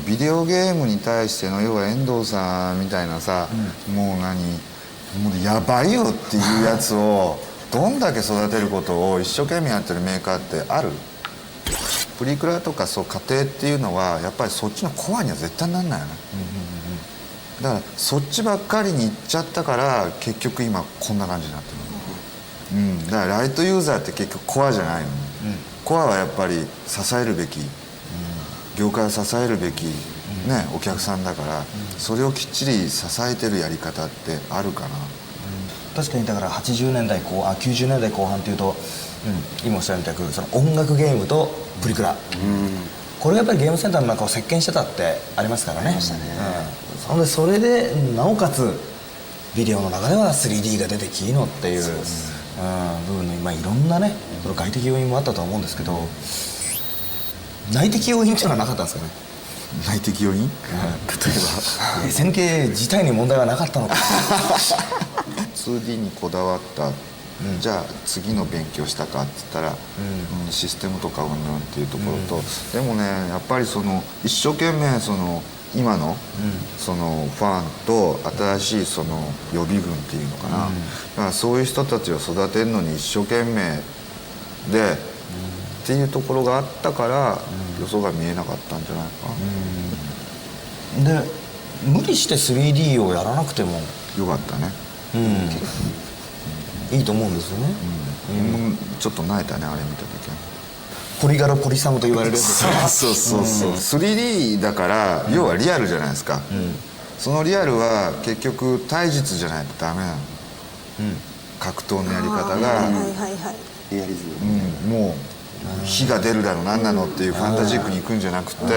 ビデオゲームに対しての要は遠藤さんみたいなさ、もうやばいよっていうやつをどんだけ育てることを一生懸命やってるメーカーってある？プリクラとかそう家庭っていうのはやっぱりそっちのコアには絶対なんないよね。だからそっちばっかりに行っちゃったから結局今こんな感じになってる、だからライトユーザーって結局コアじゃないの、コアはやっぱり支えるべき、業界を支えるべき、お客さんだから、それをきっちり支えてるやり方ってあるかな。確かにだから90年代後半っていうと、今おっしゃるみたくその音楽ゲームとプリクラ、これやっぱりゲームセンターの中を席巻してたってありますからね。それでなおかつビデオの中では 3D が出てきいのっていう部分の今いろんなねその外的要因もあったとは思うんですけど、内的要因っていうのはなかったんですかね。内的要因、例えばSNK 自体に問題はなかったのか2D にこだわった、じゃあ次の勉強したかって言ったら、システムとかうんぬんっていうところと、でもねやっぱりその一生懸命その今のそのファンと新しいその予備軍っていうのかな、だからそういう人たちを育てるのに一生懸命で、っていうところがあったから、よそが見えなかったんじゃないか、で無理して 3D をやらなくてもよかったね、いいと思うんですよね、ちょっと泣いたねあれ見た時は。ポリガラポリサムと言われるそう 3D だから要はリアルじゃないですか、そのリアルは結局体実じゃないとダメなの、格闘のやり方がリアリズム、もう火が出るだろう何なのっていうファンタジックに行くんじゃなくて、だ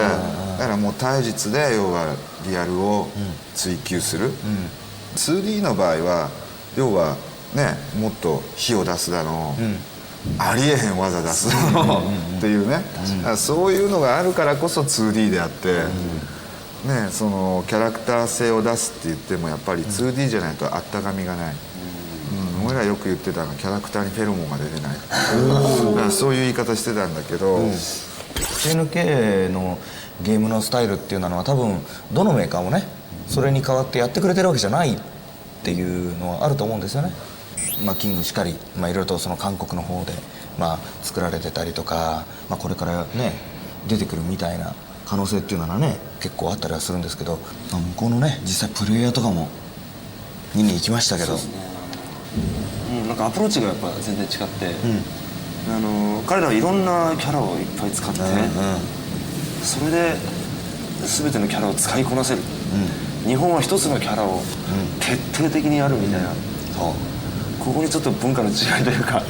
からもう体実で要はリアルを追求する、2D の場合は要はねもっと火を出すだろう、ありえへん技出すだろうっていうね、そういうのがあるからこそ 2D であって、そのキャラクター性を出すって言ってもやっぱり 2D じゃないとあったかみがない、俺らよく言ってたのはキャラクターにフェロモンが出てないだからそういう言い方してたんだけど、SNK のゲームのスタイルっていうのは多分どのメーカーもねそれに代わってやってくれてるわけじゃないっていうのはあると思うんですよね。キングしかり、いろいろとその韓国の方で作られてたりとか、これからね出てくるみたいな可能性っていうのはね結構あったりはするんですけど、向こうのね実際プレイヤーとかも見に行きましたけど、なんかアプローチがやっぱ全然違って、彼らはいろんなキャラをいっぱい使って、それで全てのキャラを使いこなせる、日本は一つのキャラを徹底的にやるみたいな、ここにちょっと文化の違いというか、ア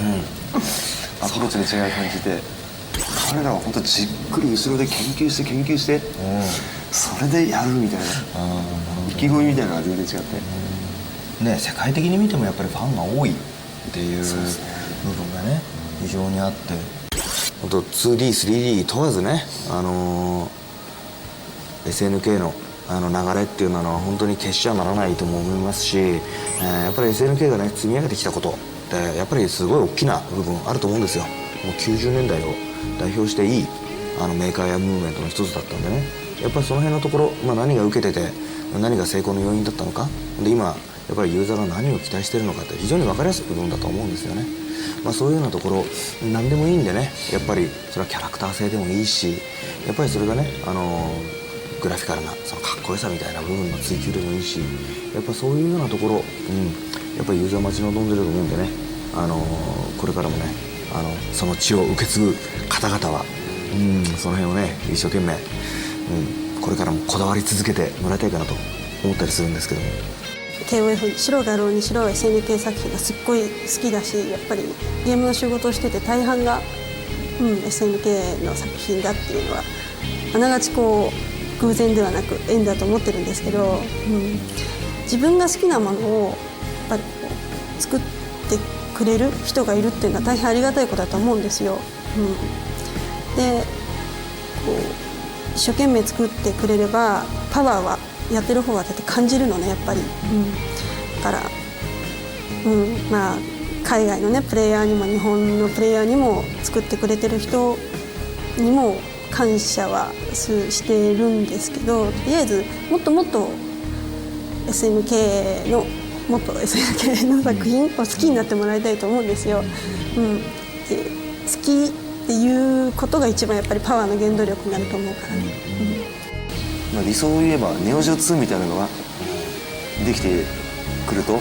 プローチの違いを感じて、彼らは本当じっくり後ろで研究して、それでやるみたいな、意気込みみたいなのが全然違って、世界的に見てもやっぱりファンが多いっていう部分がね非常にあって、本当 2D、3D 問わずね、SNK の流れっていうのは本当に決しちゃならないとも思いますし、やっぱり SNK がね積み上げてきたことってやっぱりすごい大きな部分あると思うんですよ。もう90年代を代表していいメーカーやムーブメントの一つだったんでね、やっぱりその辺のところ、何が受けてて何が成功の要因だったのかで、今やっぱりユーザーが何を期待してるのかって非常に分かりやすい部分だと思うんですよね。そういうようなところ何でもいいんでね、やっぱりそれはキャラクター性でもいいし、やっぱりそれがねグラフィカルなそのかっこよさみたいな部分の追求でもいいし、やっぱそういうようなところ、やっぱりユーザー待ち望んでると思うんでね、これからもねその血を受け継ぐ方々は、その辺をね一生懸命、これからもこだわり続けてもらいたいかなと思ったりするんですけども、 KOF 白画廊にしろ SNK 作品がすっごい好きだし、やっぱりゲームの仕事をしてて大半が、SNK の作品だっていうのはあながち偶然ではなく縁だと思ってるんですけど、自分が好きなものをやっぱり作ってくれる人がいるっていうのは大変ありがたいことだと思うんですよ。で一生懸命作ってくれればパワーはやってる方はだって感じるのねやっぱり、だから、海外のねプレイヤーにも日本のプレイヤーにも作ってくれてる人にも感謝はしてるんですけど、とりあえずもっともっと SNK の作品を好きになってもらいたいと思うんですよ。で好きっていうことが一番やっぱりパワーの原動力になると思うからね。まあ、理想を言えばネオジオ2みたいなのができてくると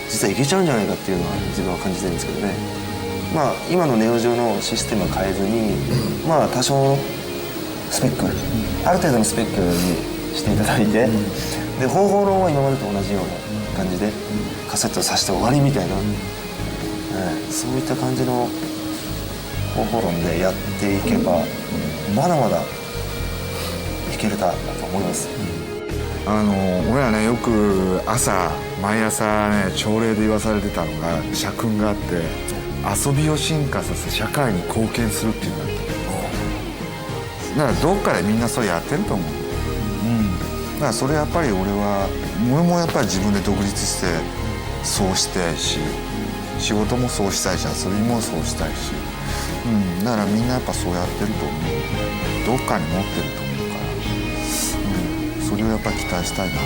実はいけちゃうんじゃないかっていうのは自分は感じてるんですけどね。まあ今のネオジオのシステムは変えずに、まあ多少のスペック、ある程度のスペックにしていただいて、で方法論は今までと同じような感じでカセットを挿して終わりみたいな、そういった感じの方法論でやっていけばまだまだいけるかと思います。俺らねよく毎朝ね朝礼で言わされてたのが社訓があって、遊びを進化させ社会に貢献するっていうんだって。だからどっかでみんなそれやってると思う。だからそれやっぱり俺もやっぱり自分で独立してそうしたいし、仕事もそうしたいし、遊びもそうしたいし、だからみんなやっぱそうやってると思う。どっかに持ってると思うから、それをやっぱり期待したいなと。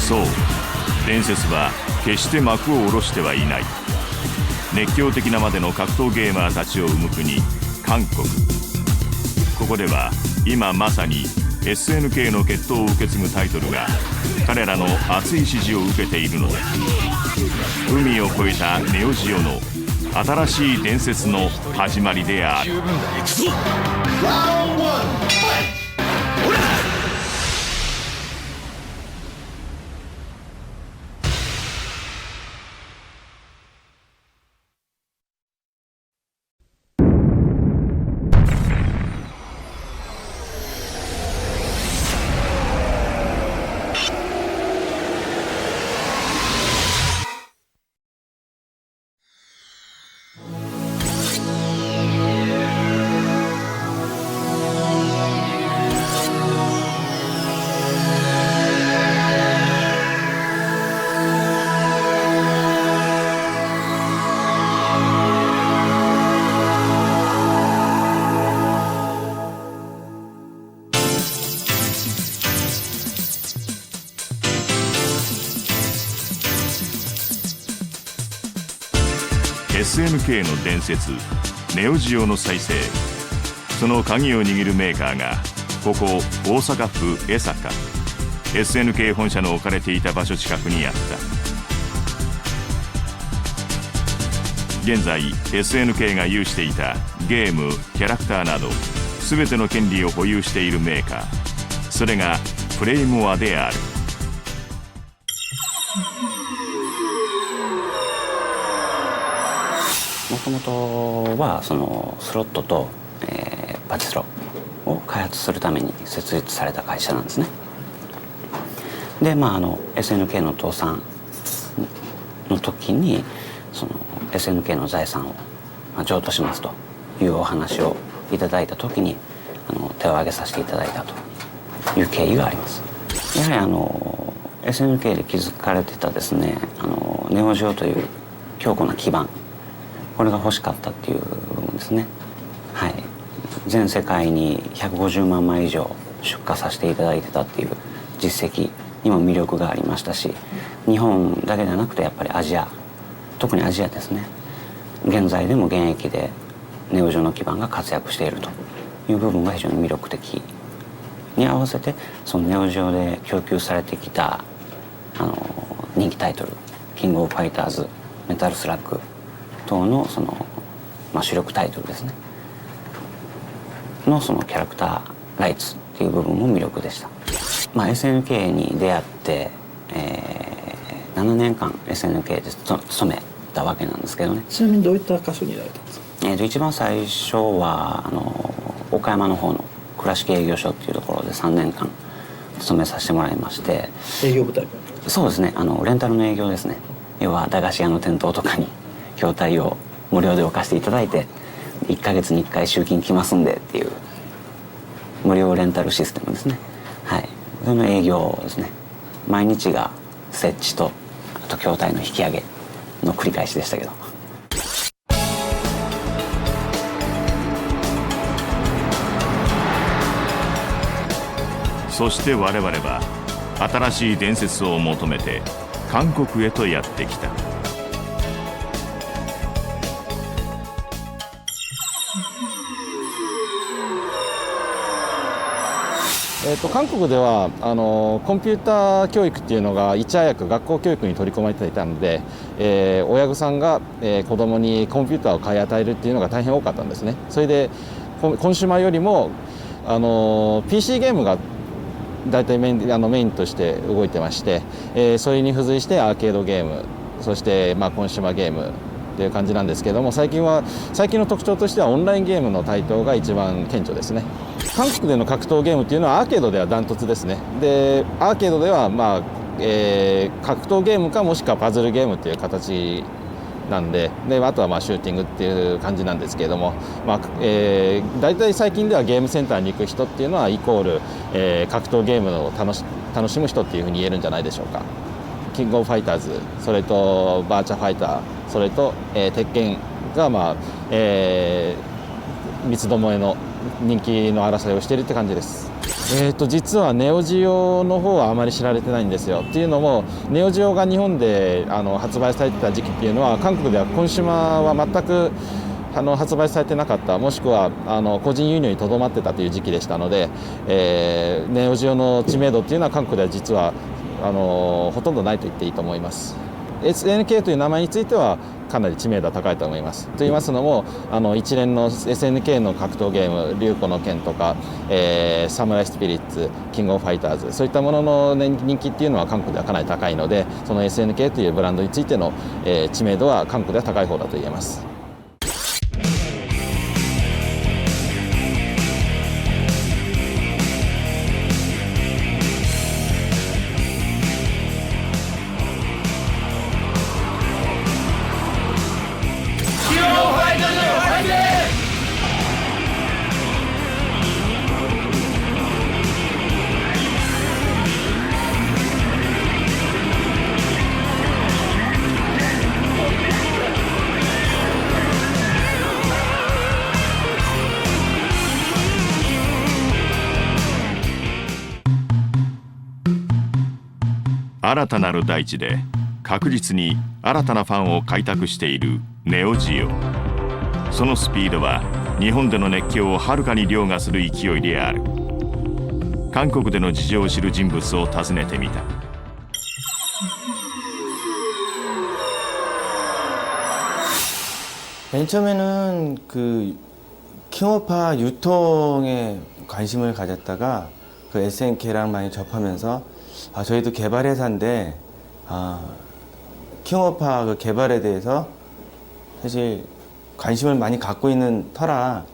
そう、伝説は決して幕を下ろしてはいない。熱狂的なまでの格闘ゲーマーたちを生む国、韓国。ここでは今まさに SNK の血統を受け継ぐタイトルが彼らの熱い支持を受けているので、海を越えたネオジオの新しい伝説の始まりである。SNK の伝説、ネオジオの再生。その鍵を握るメーカーがここ大阪府江坂、 SNK 本社の置かれていた場所近くにあった。現在 SNK が有していたゲーム、キャラクターなど全ての権利を保有しているメーカー、それがプレイモアである。もともとはそのスロットと、パチスロを開発するために設立された会社なんですね。でSNK の倒産の時にその SNK の財産を譲渡しますというお話をいただいた時に手を挙げさせていただいたという経緯があります。やはりSNK で築かれてたですねネオジオという強固な基盤、これが欲しかったっていう部分ですね。はい、全世界に150万枚以上出荷させていただいてたっていう実績にも魅力がありましたし、日本だけではなくてやっぱりアジア、特にアジアですね、現在でも現役でネオジオの基盤が活躍しているという部分が非常に魅力的に合わせて、そのネオジオで供給されてきた人気タイトル、キングオブファイターズ、メタルスラッグ等のその、主力タイトルですねのそのキャラクターライツっていう部分も魅力でした。SNK に出会って、7年間 SNK で勤めたわけなんですけどね。ちなみにどういった箇所にいられたんですか？一番最初は岡山の方の倉敷営業所っていうところで3年間勤めさせてもらいまして。営業部隊？そうですね、レンタルの営業ですね。要は駄菓子屋の店頭とかに筐体を無料で置かせていただいて、1ヶ月に1回集金来ますんでっていう無料レンタルシステムですね。はい、その営業ですね。毎日が設置とあと筐体の引き上げの繰り返しでしたけど。そして我々は新しい伝説を求めて韓国へとやってきた。韓国ではコンピューター教育っていうのがいち早く学校教育に取り込まれていたので、親御さんが、子どもにコンピューターを買い与えるっていうのが大変多かったんですね。それでコンシューマーよりもPC ゲームが大体メインとして動いてまして、それに付随してアーケードゲーム、そして、コンシューマーゲームっていう感じなんですけども、最近の特徴としてはオンラインゲームの台頭が一番顕著ですね。韓国での格闘ゲームっていうのはアーケードではダントツですね。でアーケードでは、格闘ゲームかもしくはパズルゲームっていう形なんで、あとはシューティングっていう感じなんですけれども、大体最近ではゲームセンターに行く人っていうのはイコール、格闘ゲームを楽しむ人っていうふうに言えるんじゃないでしょうか。キングオブファイターズ、それとバーチャファイター、それと、鉄拳が、三つどもえの人気の争いをしているって感じです。実はネオジオの方はあまり知られてないんですよ。っていうのもネオジオが日本で発売されてた時期っていうのは韓国ではコンシューマーは全く発売されてなかった、もしくは個人輸入にとどまってたという時期でしたので、ネオジオの知名度っていうのは韓国では実はほとんどないと言っていいと思います。SNK という名前についてはかなり知名度は高いと思います。と言いますのも一連の SNK の格闘ゲーム、龍虎の剣とか、サムライスピリッツ、キングオブファイターズ、そういったものの人気っていうのは韓国ではかなり高いので、その SNK というブランドについての、知名度は韓国では高い方だと言えます。新たなる大地で確実に新たなファンを開拓しているネオジオ。そのスピードは日本での熱狂をはるかに凌駕する勢いである。韓国での事情を知る人物を訪ねてみた。맨 처음에는 킹오파 유통에 관심을 가졌다가 SNK랑 많이 접하면서 저희도 개발 회사인데 킹오파 개발에 대해서 사실 관심을 많이 갖고 있는 터라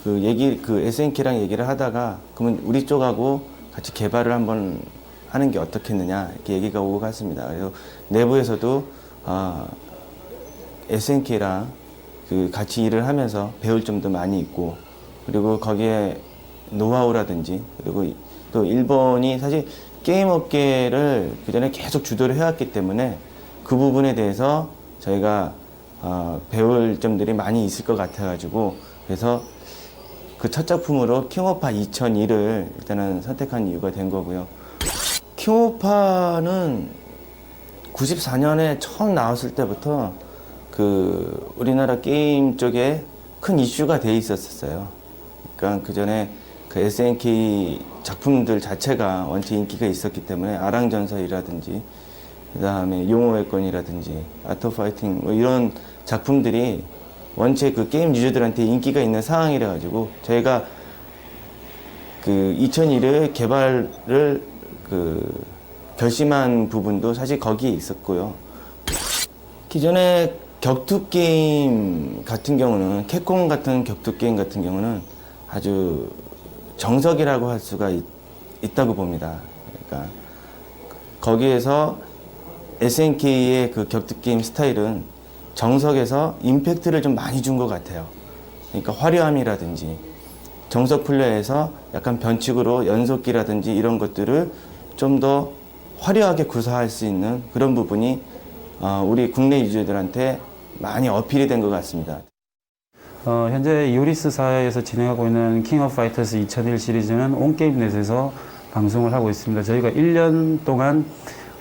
SNK랑 얘기를 하다가 그러면 우리 쪽하고 같이 개발을 한번 하는 게 어떻겠느냐 이렇게 얘기가 오고 갔습니다. 그래서 내부에서도 SNK랑 같이 일을 하면서 배울 점도 많이 있고, 그리고 거기에 노하우라든지, 그리고 또 일본이 사실 게임 업계를 그전에 계속 주도를 해왔기 때문에 그 부분에 대해서 저희가 배울 점들이 많이 있을 것 같아가지고, 그래서 그 첫 작품으로 킹오파 2002를 일단은 선택한 이유가 된 거고요. 킹오파는 94년에 처음 나왔을 때부터 우리나라 게임 쪽에 큰 이슈가 돼 있었어요. 그러니까 그 전에 SNK 작품들 자체가 원체 인기가 있었기 때문에 아랑전설이라든지 그다음에 용호의 건이라든지 아트 오브 파이팅 뭐 이런 작품들이 원체 게임 유저들한테 인기가 있는 상황이라 가지고 저희가 2001을 개발을 결심한 부분도 사실 거기에 있었고요. 기존에 격투 게임 같은 경우는 캡콤 같은 격투 게임 같은 경우는 아주 정석이라고 할 수가 있다고 봅니다. 그러니까 거기에서 SNK의 그 격투게임 스타일은 정석에서 임팩트를 좀 많이 준 것 같아요. 그러니까 화려함이라든지 정석 플레이에서 약간 변칙으로 연속기라든지 이런 것들을 좀 더 화려하게 구사할 수 있는 그런 부분이 우리 국내 유저들한테 많이 어필이 된 것 같습니다. 현재 이오리스사에서 진행하고 있는 킹 오브 파이터스 2001 시리즈는 온게임넷에서 방송을 하고 있습니다. 저희가 1년 동안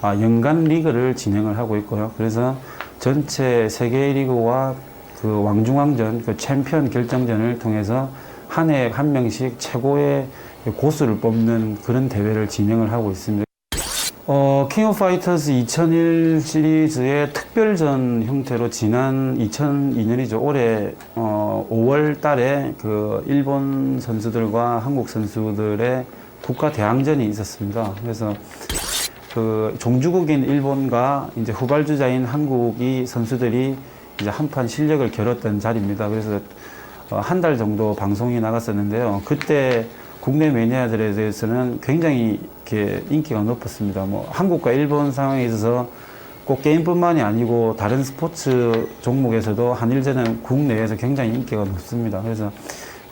연간 리그를 진행을 하고 있고요. 그래서 전체 세계 리그와 그 왕중왕전, 그 챔피언 결정전을 통해서 한 해 한 명씩 최고의 고수를 뽑는 그런 대회를 진행을 하고 있습니다. 킹 오브 파이터스 2001 시리즈의 특별전 형태로 지난 2002년이죠. 올해 5월 달에 그 일본 선수들과 한국 선수들의 국가 대항전이 있었습니다. 그래서 그 종주국인 일본과 이제 후발주자인 한국이 선수들이 이제 한판 실력을 겨뤘던 자리입니다. 그래서 한 달 정도 방송이 나갔었는데요. 그때 국내 매니아들에 대해서는 굉장히 이렇게 인기가 높았습니다. 뭐 한국과 일본 상황에 있어서 꼭 게임뿐만이 아니고 다른 스포츠 종목에서도 한일전은 국내에서 굉장히 인기가 높습니다. 그래서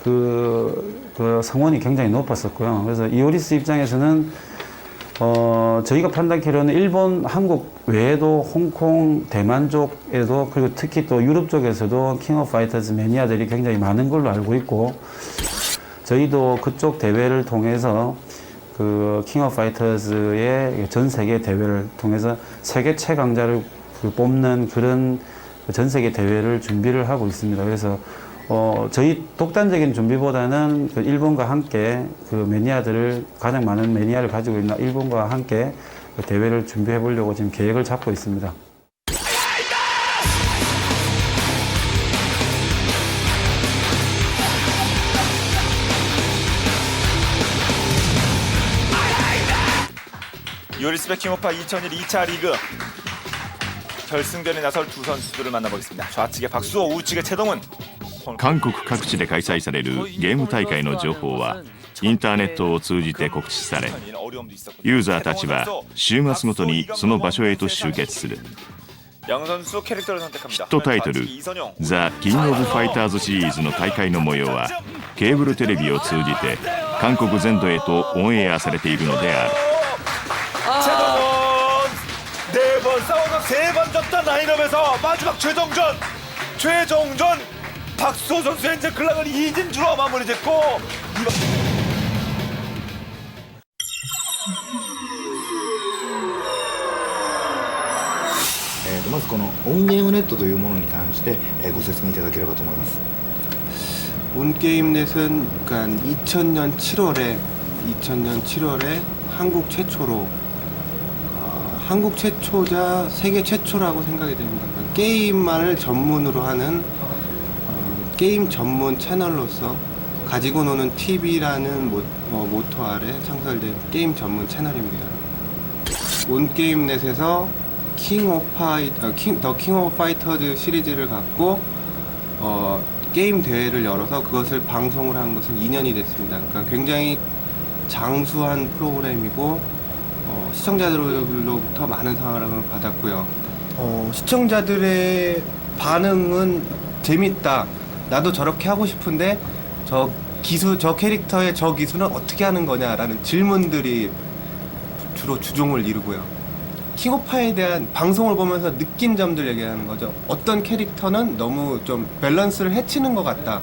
그 성원이 굉장히 높았었고요. 그래서 이오리스 입장에서는 저희가 판단키로는 일본, 한국 외에도 홍콩, 대만 쪽에도 그리고 특히 또 유럽 쪽에서도 킹 오브 파이터즈 매니아들이 굉장히 많은 걸로 알고 있고 저희도 그쪽 대회를 통해서 그 킹 오브 파이터즈의 전 세계 대회를 통해서 세계 최강자를 뽑는 그런 전 세계 대회를 준비를 하고 있습니다. 그래서 저희 독단적인 준비보다는 그 일본과 함께 그 매니아들을 가장 많은 매니아를 가지고 있는 일본과 함께 그 대회를 준비해 보려고 지금 계획을 잡고 있습니다. 이오리스 킹 오브 파 2001 2차 리그 결승전에 나설 두 선수들을 만나보겠습니다. 좌측의 박수호, 우측의 최동훈. 韓国各地で開催されるゲーム大会の情報はインターネットを通じて告知され、ユーザーたちは週末ごとにその場所へと集結する。 양 선수 캐릭터를 선택합니다. ヒットタイトル「ザ・キング・オブ・ファイターズ」シリーズの大会の模様はケーブルテレビを通じて韓国全土へとオンエアされているのである。 최동훈 4번 싸워서 3번 졌던 라인업에서 마지막 최종전 박수호 선수의 이제 클락을 이진주로 마무리 짓고 이번... まずこのオンゲームネットというものに関してご説明いただければと思います。 온게임넷은 그러니까 2000년 7월에 한국 최초로 한국 최초자 세계 최초라고 생각이 됩니다. 그러니까 게임만을 전문으로 하는 게임 전문 채널로서 가지고 노는 TV라는 모토 아래 창설된 게임 전문 채널입니다. 온게임넷에서 더 킹 오브 파이터즈 시리즈를 갖고 게임 대회를 열어서 그것을 방송을 한 것은 2년이 됐습니다. 그러니까 굉장히 장수한 프로그램이고 시청자들로부터 많은 사랑을 받았고요. 시청자들의 반응은 재밌다. 나도 저렇게 하고 싶은데 저 캐릭터의 저 기술은 어떻게 하는 거냐라는 질문들이 주로 주종을 이루고요. 킹오파에 대한 방송을 보면서 느낀 점들 얘기하는 거죠. 어떤 캐릭터는 너무 좀 밸런스를 해치는 것 같다.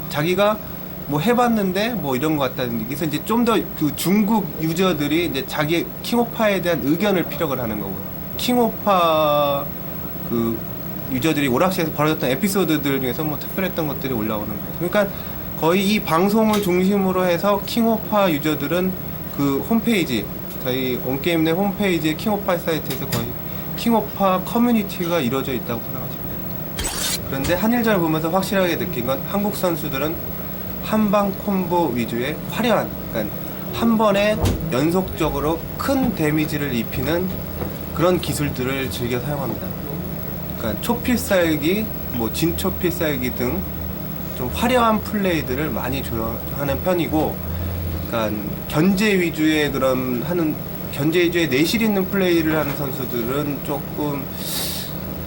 자기가 뭐 해봤는데 뭐 이런 것 같다는. 그래서 이제 좀 더 그 중국 유저들이 이제 자기 킹오파에 대한 의견을 피력을 하는 거고요. 킹오파 그 유저들이 오락실에서 벌어졌던 에피소드들 중에서 뭐 특별했던 것들이 올라오는 거예요. 그러니까 거의 이 방송을 중심으로 해서 킹오파 유저들은 그 홈페이지, 저희 온게임 내 홈페이지의 킹오파 사이트에서 거의 킹오파 커뮤니티가 이루어져 있다고 생각하시면 됩니다. 그런데 한일전을 보면서 확실하게 느낀 건 한국 선수들은 한방 콤보 위주의 화려한, 그러니까 한 번에 연속적으로 큰 데미지를 입히는 그런 기술들을 즐겨 사용합니다. 그러니까 초필살기, 뭐 진초필살기 등 좀 화려한 플레이들을 많이 조여하는 편이고, 그러니까 견제 위주의 견제 위주의 내실 있는 플레이를 하는 선수들은 조금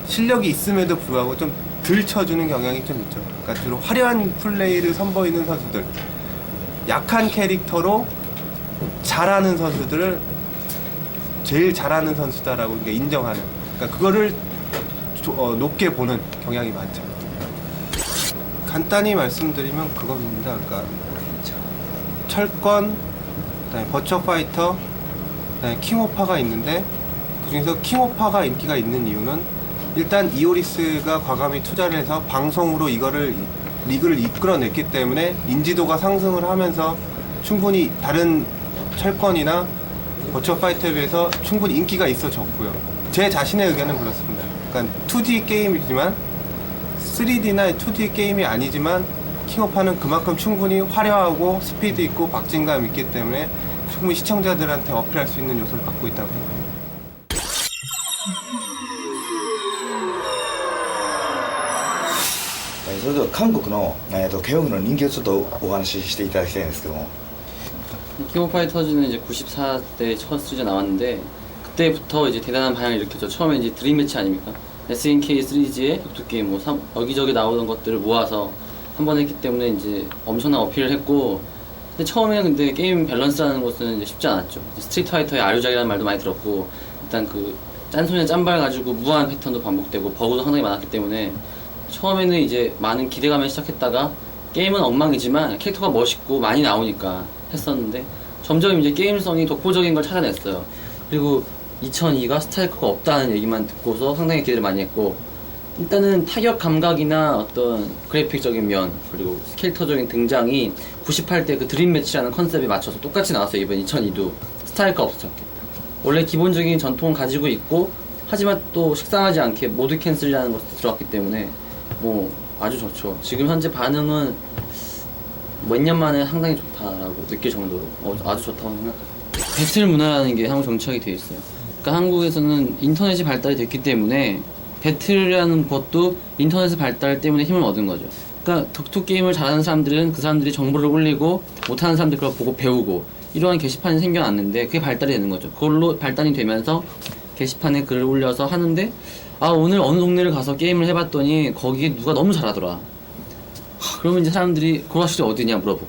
실력이 있음에도 불구하고 좀 덜 쳐주는 경향이 좀 있죠. 그러니까 주로 화려한 플레이를 선보이는 선수들, 약한 캐릭터로 잘하는 선수들을 제일 잘하는 선수다라고 인정하는, 그러니까 그거를 높게 보는 경향이 많죠. 간단히 말씀드리면 그겁니다. 그러니까 철권, 그다음에 버추어 파이터, 그다음에 킹오파가 있는데 그중에서 킹오파가 인기가 있는 이유는 일단 이오리스가 과감히 투자를 해서 방송으로 리그를 이끌어냈기 때문에 인지도가 상승을 하면서 충분히 다른 철권이나 버추어 파이터에 비해서 충분히 인기가 있어졌고요. 제 자신의 의견은 그렇습니다. 그러니까 2D 게임이지만 3D나 2D 게임이 아니지만 킹오파는 그만큼 충분히 화려하고 스피드 있고 박진감 있기 때문에 충분히 시청자들한테 어필할 수 있는 요소를 갖고 있다고 생각합니다. それでは韓国の、競技の人気をちょっとお話ししていただきたいんですけども。 킹오브 파이터즈는 이제 94때 첫 시즌 나왔는데 그때부터 이제 대단한 반향을 일으켰죠. 처음에 이제 드림 매치 아닙니까? SNK 시리즈의 격투 게임 뭐 여기저기 나오던 것들을 모아서 한 번 했기 때문에 이제 엄청난 어필을 했고, 근데 처음에는 근데 게임 밸런스라는 것은 이제 쉽지 않았죠. 스트리트 파이터의 아류작이라는 말도 많이 들었고, 일단 그 짠손에 짠발 가지고 무한 패턴도 반복되고 버그도 상당히 많았기 때문에 처음에는 이제 많은 기대감에 시작했다가 게임은 엉망이지만 캐릭터가 멋있고 많이 나오니까 했었는데 점점 이제 게임성이 독보적인 걸 찾아냈어요. 그리고 2002가 스트라이커가 없다는 얘기만 듣고서 상당히 기대를 많이 했고, 일단은 타격 감각이나 어떤 그래픽적인 면 그리고 캐릭터적인 등장이 98때 그 드림 매치라는 컨셉에 맞춰서 똑같이 나왔어요. 이번 2002도 스트라이커 없었겠다. 원래 기본적인 전통은 가지고 있고 하지만 또 식상하지 않게 모드 캔슬이라는 것도 들어왔기 때문에 뭐 아주 좋죠. 지금 현재 반응은 몇 년 만에 상당히 좋다라고 느낄 정도로 아주 좋다고 생각합니다. 배틀 문화라는 게 한국 정착이 돼 있어요. 그러니까 한국에서는 인터넷이 발달이 됐기 때문에 배틀이라는 것도 인터넷의 발달 때문에 힘을 얻은 거죠. 그러니까 격투 게임을 잘하는 사람들은 그 사람들이 정보를 올리고 못하는 사람들 그걸 보고 배우고 이러한 게시판이 생겨났는데 그게 발달이 되는 거죠. 그걸로 발달이 되면서 게시판에 글을 올려서 하는데, 아 오늘 어느 동네를 가서 게임을 해봤더니 거기에 누가 너무 잘하더라. 그러면 이제 사람들이 그 아저씨 어디냐 물어보고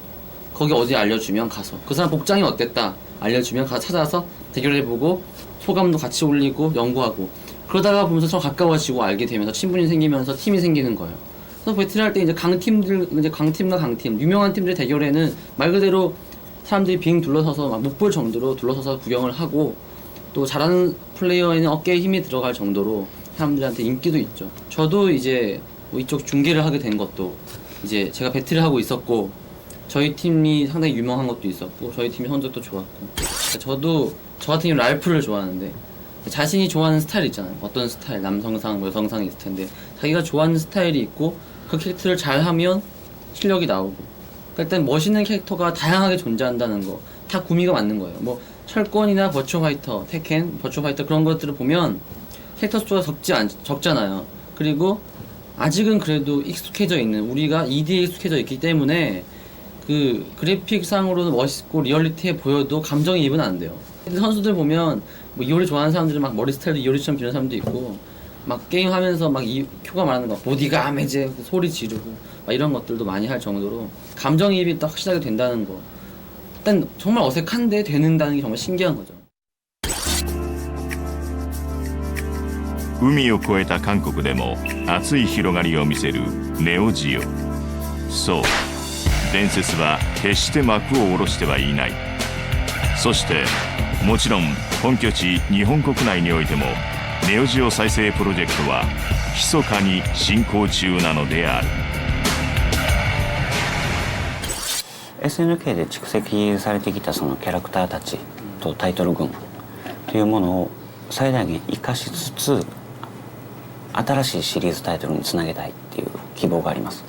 거기 어디 알려주면 가서 그 사람 복장이 어땠다 알려주면 가서 찾아서 대결해보고 소감도 같이 올리고 연구하고 그러다가 보면서 더 가까워지고 알게 되면서 친분이 생기면서 팀이 생기는 거예요. 그래서 배틀 할 때 이제 강팀과 강팀 유명한 팀들의 대결에는 말 그대로 사람들이 빙 둘러서서 막 못 볼 정도로 둘러서서 구경을 하고 또 잘하는 플레이어에는 어깨에 힘이 들어갈 정도로 사람들한테 인기도 있죠. 저도 이제 뭐 이쪽 중계를 하게 된 것도 이제 제가 배틀을 하고 있었고 저희 팀이 상당히 유명한 것도 있었고 저희 팀이 성적도 좋았고, 저도 저 같은 경우는 랄프를 좋아하는데 자신이 좋아하는 스타일 있잖아요. 어떤 스타일, 남성상, 여성상이 있을 텐데 자기가 좋아하는 스타일이 있고 그 캐릭터를 잘하면 실력이 나오고, 그러니까 일단 멋있는 캐릭터가 다양하게 존재한다는 거 다 구미가 맞는 거예요. 뭐 철권이나 버추어 파이터, 테켄, 버추어 파이터 그런 것들을 보면 캐릭터 수가 적잖아요. 그리고 아직은 그래도 익숙해져 있는, 우리가 2D에 익숙해져 있기 때문에 그 그래픽상으로는 멋있고 리얼리티해 보여도 감정이입은 안 돼요. 근데 선수들 보면 뭐 이오리 좋아하는 사람들은 막 머리 스타일도 이오리처럼 비는 사람도 있고 막 게임하면서 막 이 큐가 말하는 거 보디가 아메제 소리 지르고 막 이런 것들도 많이 할 정도로 감정이입이 딱 확실하게 된다는 거, 일단 정말 어색한데 되는다는 게 정말 신기한 거죠. 海を越えた韓国でも熱い広がりを見せるネオジオ。そう、伝説は決して幕を下ろしてはいない。そしてもちろん本拠地日本国内においてもネオジオ再生プロジェクトは密かに進行中なのである。 SNK で蓄積されてきたそのキャラクターたちとタイトル群というものを最大限生かしつつ新しいシリーズタイトルにつなげたいっていう希望があります。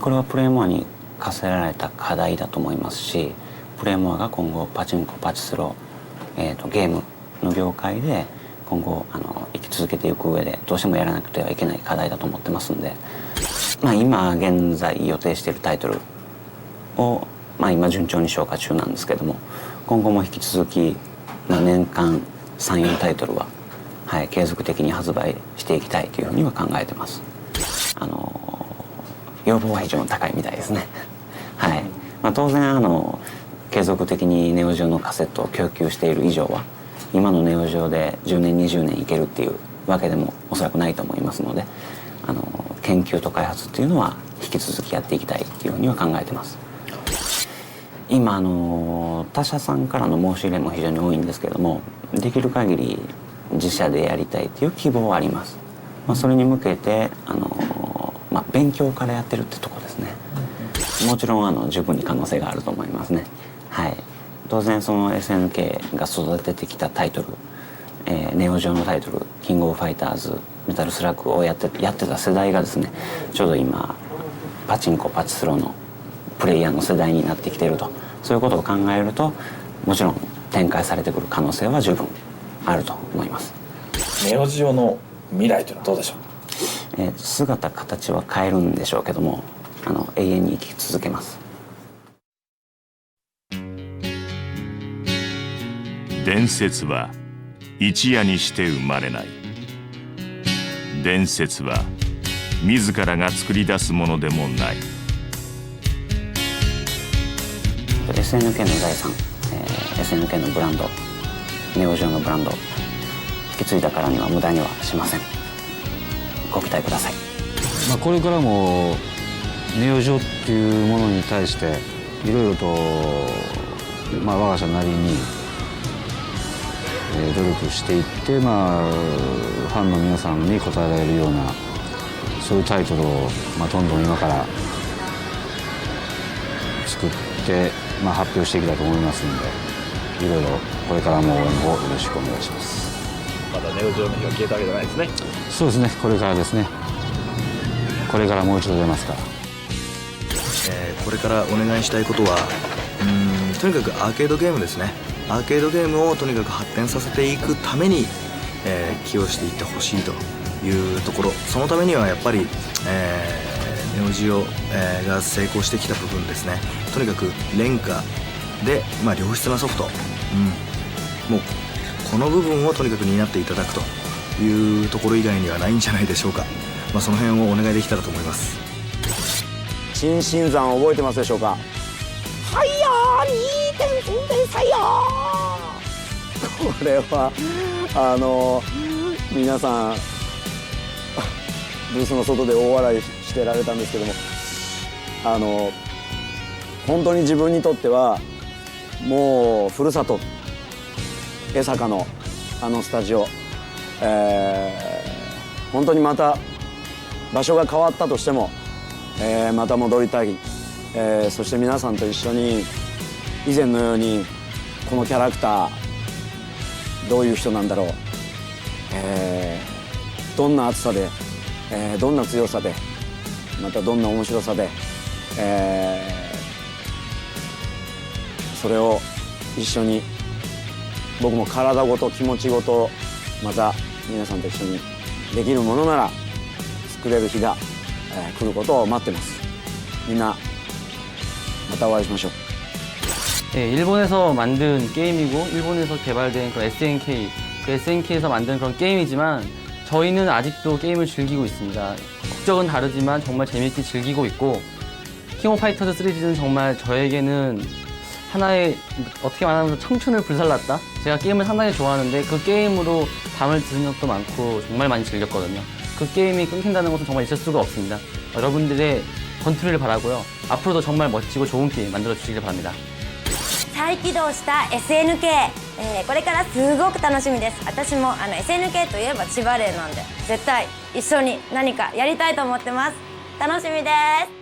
これはプレイモアに課せられた課題だと思いますし、プレイモアが今後パチンコパチスロ、ゲームの業界で今後生き続けていく上でどうしてもやらなくてはいけない課題だと思ってますんで、今現在予定しているタイトルを今順調に消化中なんですけども、今後も引き続き、年間 3,4 タイトルは、継続的に発売していきたいというふうには考えてます。要望は非常に高いみたいですね。当然継続的にネオジオのカセットを供給している以上は、今のネオジオで10年20年いけるっていうわけでもおそらくないと思いますので、研究と開発っていうのは引き続きやっていきたいっていうふうには考えてます。今他社さんからの申し入れも非常に多いんですけども、できる限り自社でやりたいっていう希望はあります。それに向けて勉強からやってるってとこですね。もちろん十分に可能性があると思いますね。当然その SNK が育ててきたタイトル、ネオジオのタイトル、キングオブファイターズ、メタルスラッグをやってた世代がですね、ちょうど今パチンコパチスロのプレイヤーの世代になってきていると、そういうことを考えると、もちろん展開されてくる可能性は十分あると思います。ネオジオの未来というのはどうでしょう？姿形は変えるんでしょうけども、永遠に生き続けます。伝説は一夜にして生まれない。伝説は自らが作り出すものでもない。SNK の財産、SNK のブランド、ネオジオのブランド、引き継いだからには無駄にはしません。ご期待ください。これからもネオジオっていうものに対していろいろと、我が社なりに努力していって、ファンの皆さんに応えられるようなそういうタイトルを、どんどん今から作って、発表していきたいと思いますので、いろいろこれからも応援をよろしくお願いします。まだネオジオの日は消えたわけじゃないですね。そうですね、これからですね。これからもう一度出ますから。これからお願いしたいことは、とにかくアーケードゲームですね。アーケードゲームをとにかく発展させていくために、寄与していってほしいというところ、そのためにはやっぱり、ネオジオ、が成功してきた部分ですね。とにかく廉価で、良質なソフト、もうこの部分をとにかく担っていただくというところ以外にはないんじゃないでしょうか。その辺をお願いできたらと思います。陳新山覚えてますでしょうか。はいよー 2.0 点採用。これは皆さんブースの外で大笑いしてられたんですけども、本当に自分にとってはもうふるさと江坂のスタジオ、本当にまた場所が変わったとしても、また戻りたい、そして皆さんと一緒に以前のようにこのキャラクターどういう人なんだろう、どんな熱さで、どんな強さで、またどんな面白さで、それを一緒に僕も体ごと気持ちごとまた皆さんと一緒にできるものなら作れる日が、来ることを待ってます。みんなまたお会いしましょう。일본에서 만든 게임이고 일본에서 개발된 그런 SNK, 그 SNK에서 만든 그런 게임이지만 저희는 아직도 게임을 즐기고 있습니다. 국적은 다르지만 정말 재밌게 즐기고 있고 킹 오브 파이터즈 시리즈는 정말 저에게는 하나의 어떻게 말하면 청춘을 불살랐다? 제가 게임을 상당히 좋아하는데 그 게임으로 밤을 드는 적도 많고 정말 많이 즐겼거든요. 그 게임이 끊긴다는 것은 정말 있을 수가 없습니다. 여러분들의 건투를 바라고요. 앞으로도 정말 멋지고 좋은 게임 만들어 주시길 바랍니다. 再起動した SNK、これからすごく楽しみです。私もSNK といえば千葉レイなんで絶対一緒に何かやりたいと思ってます。楽しみです。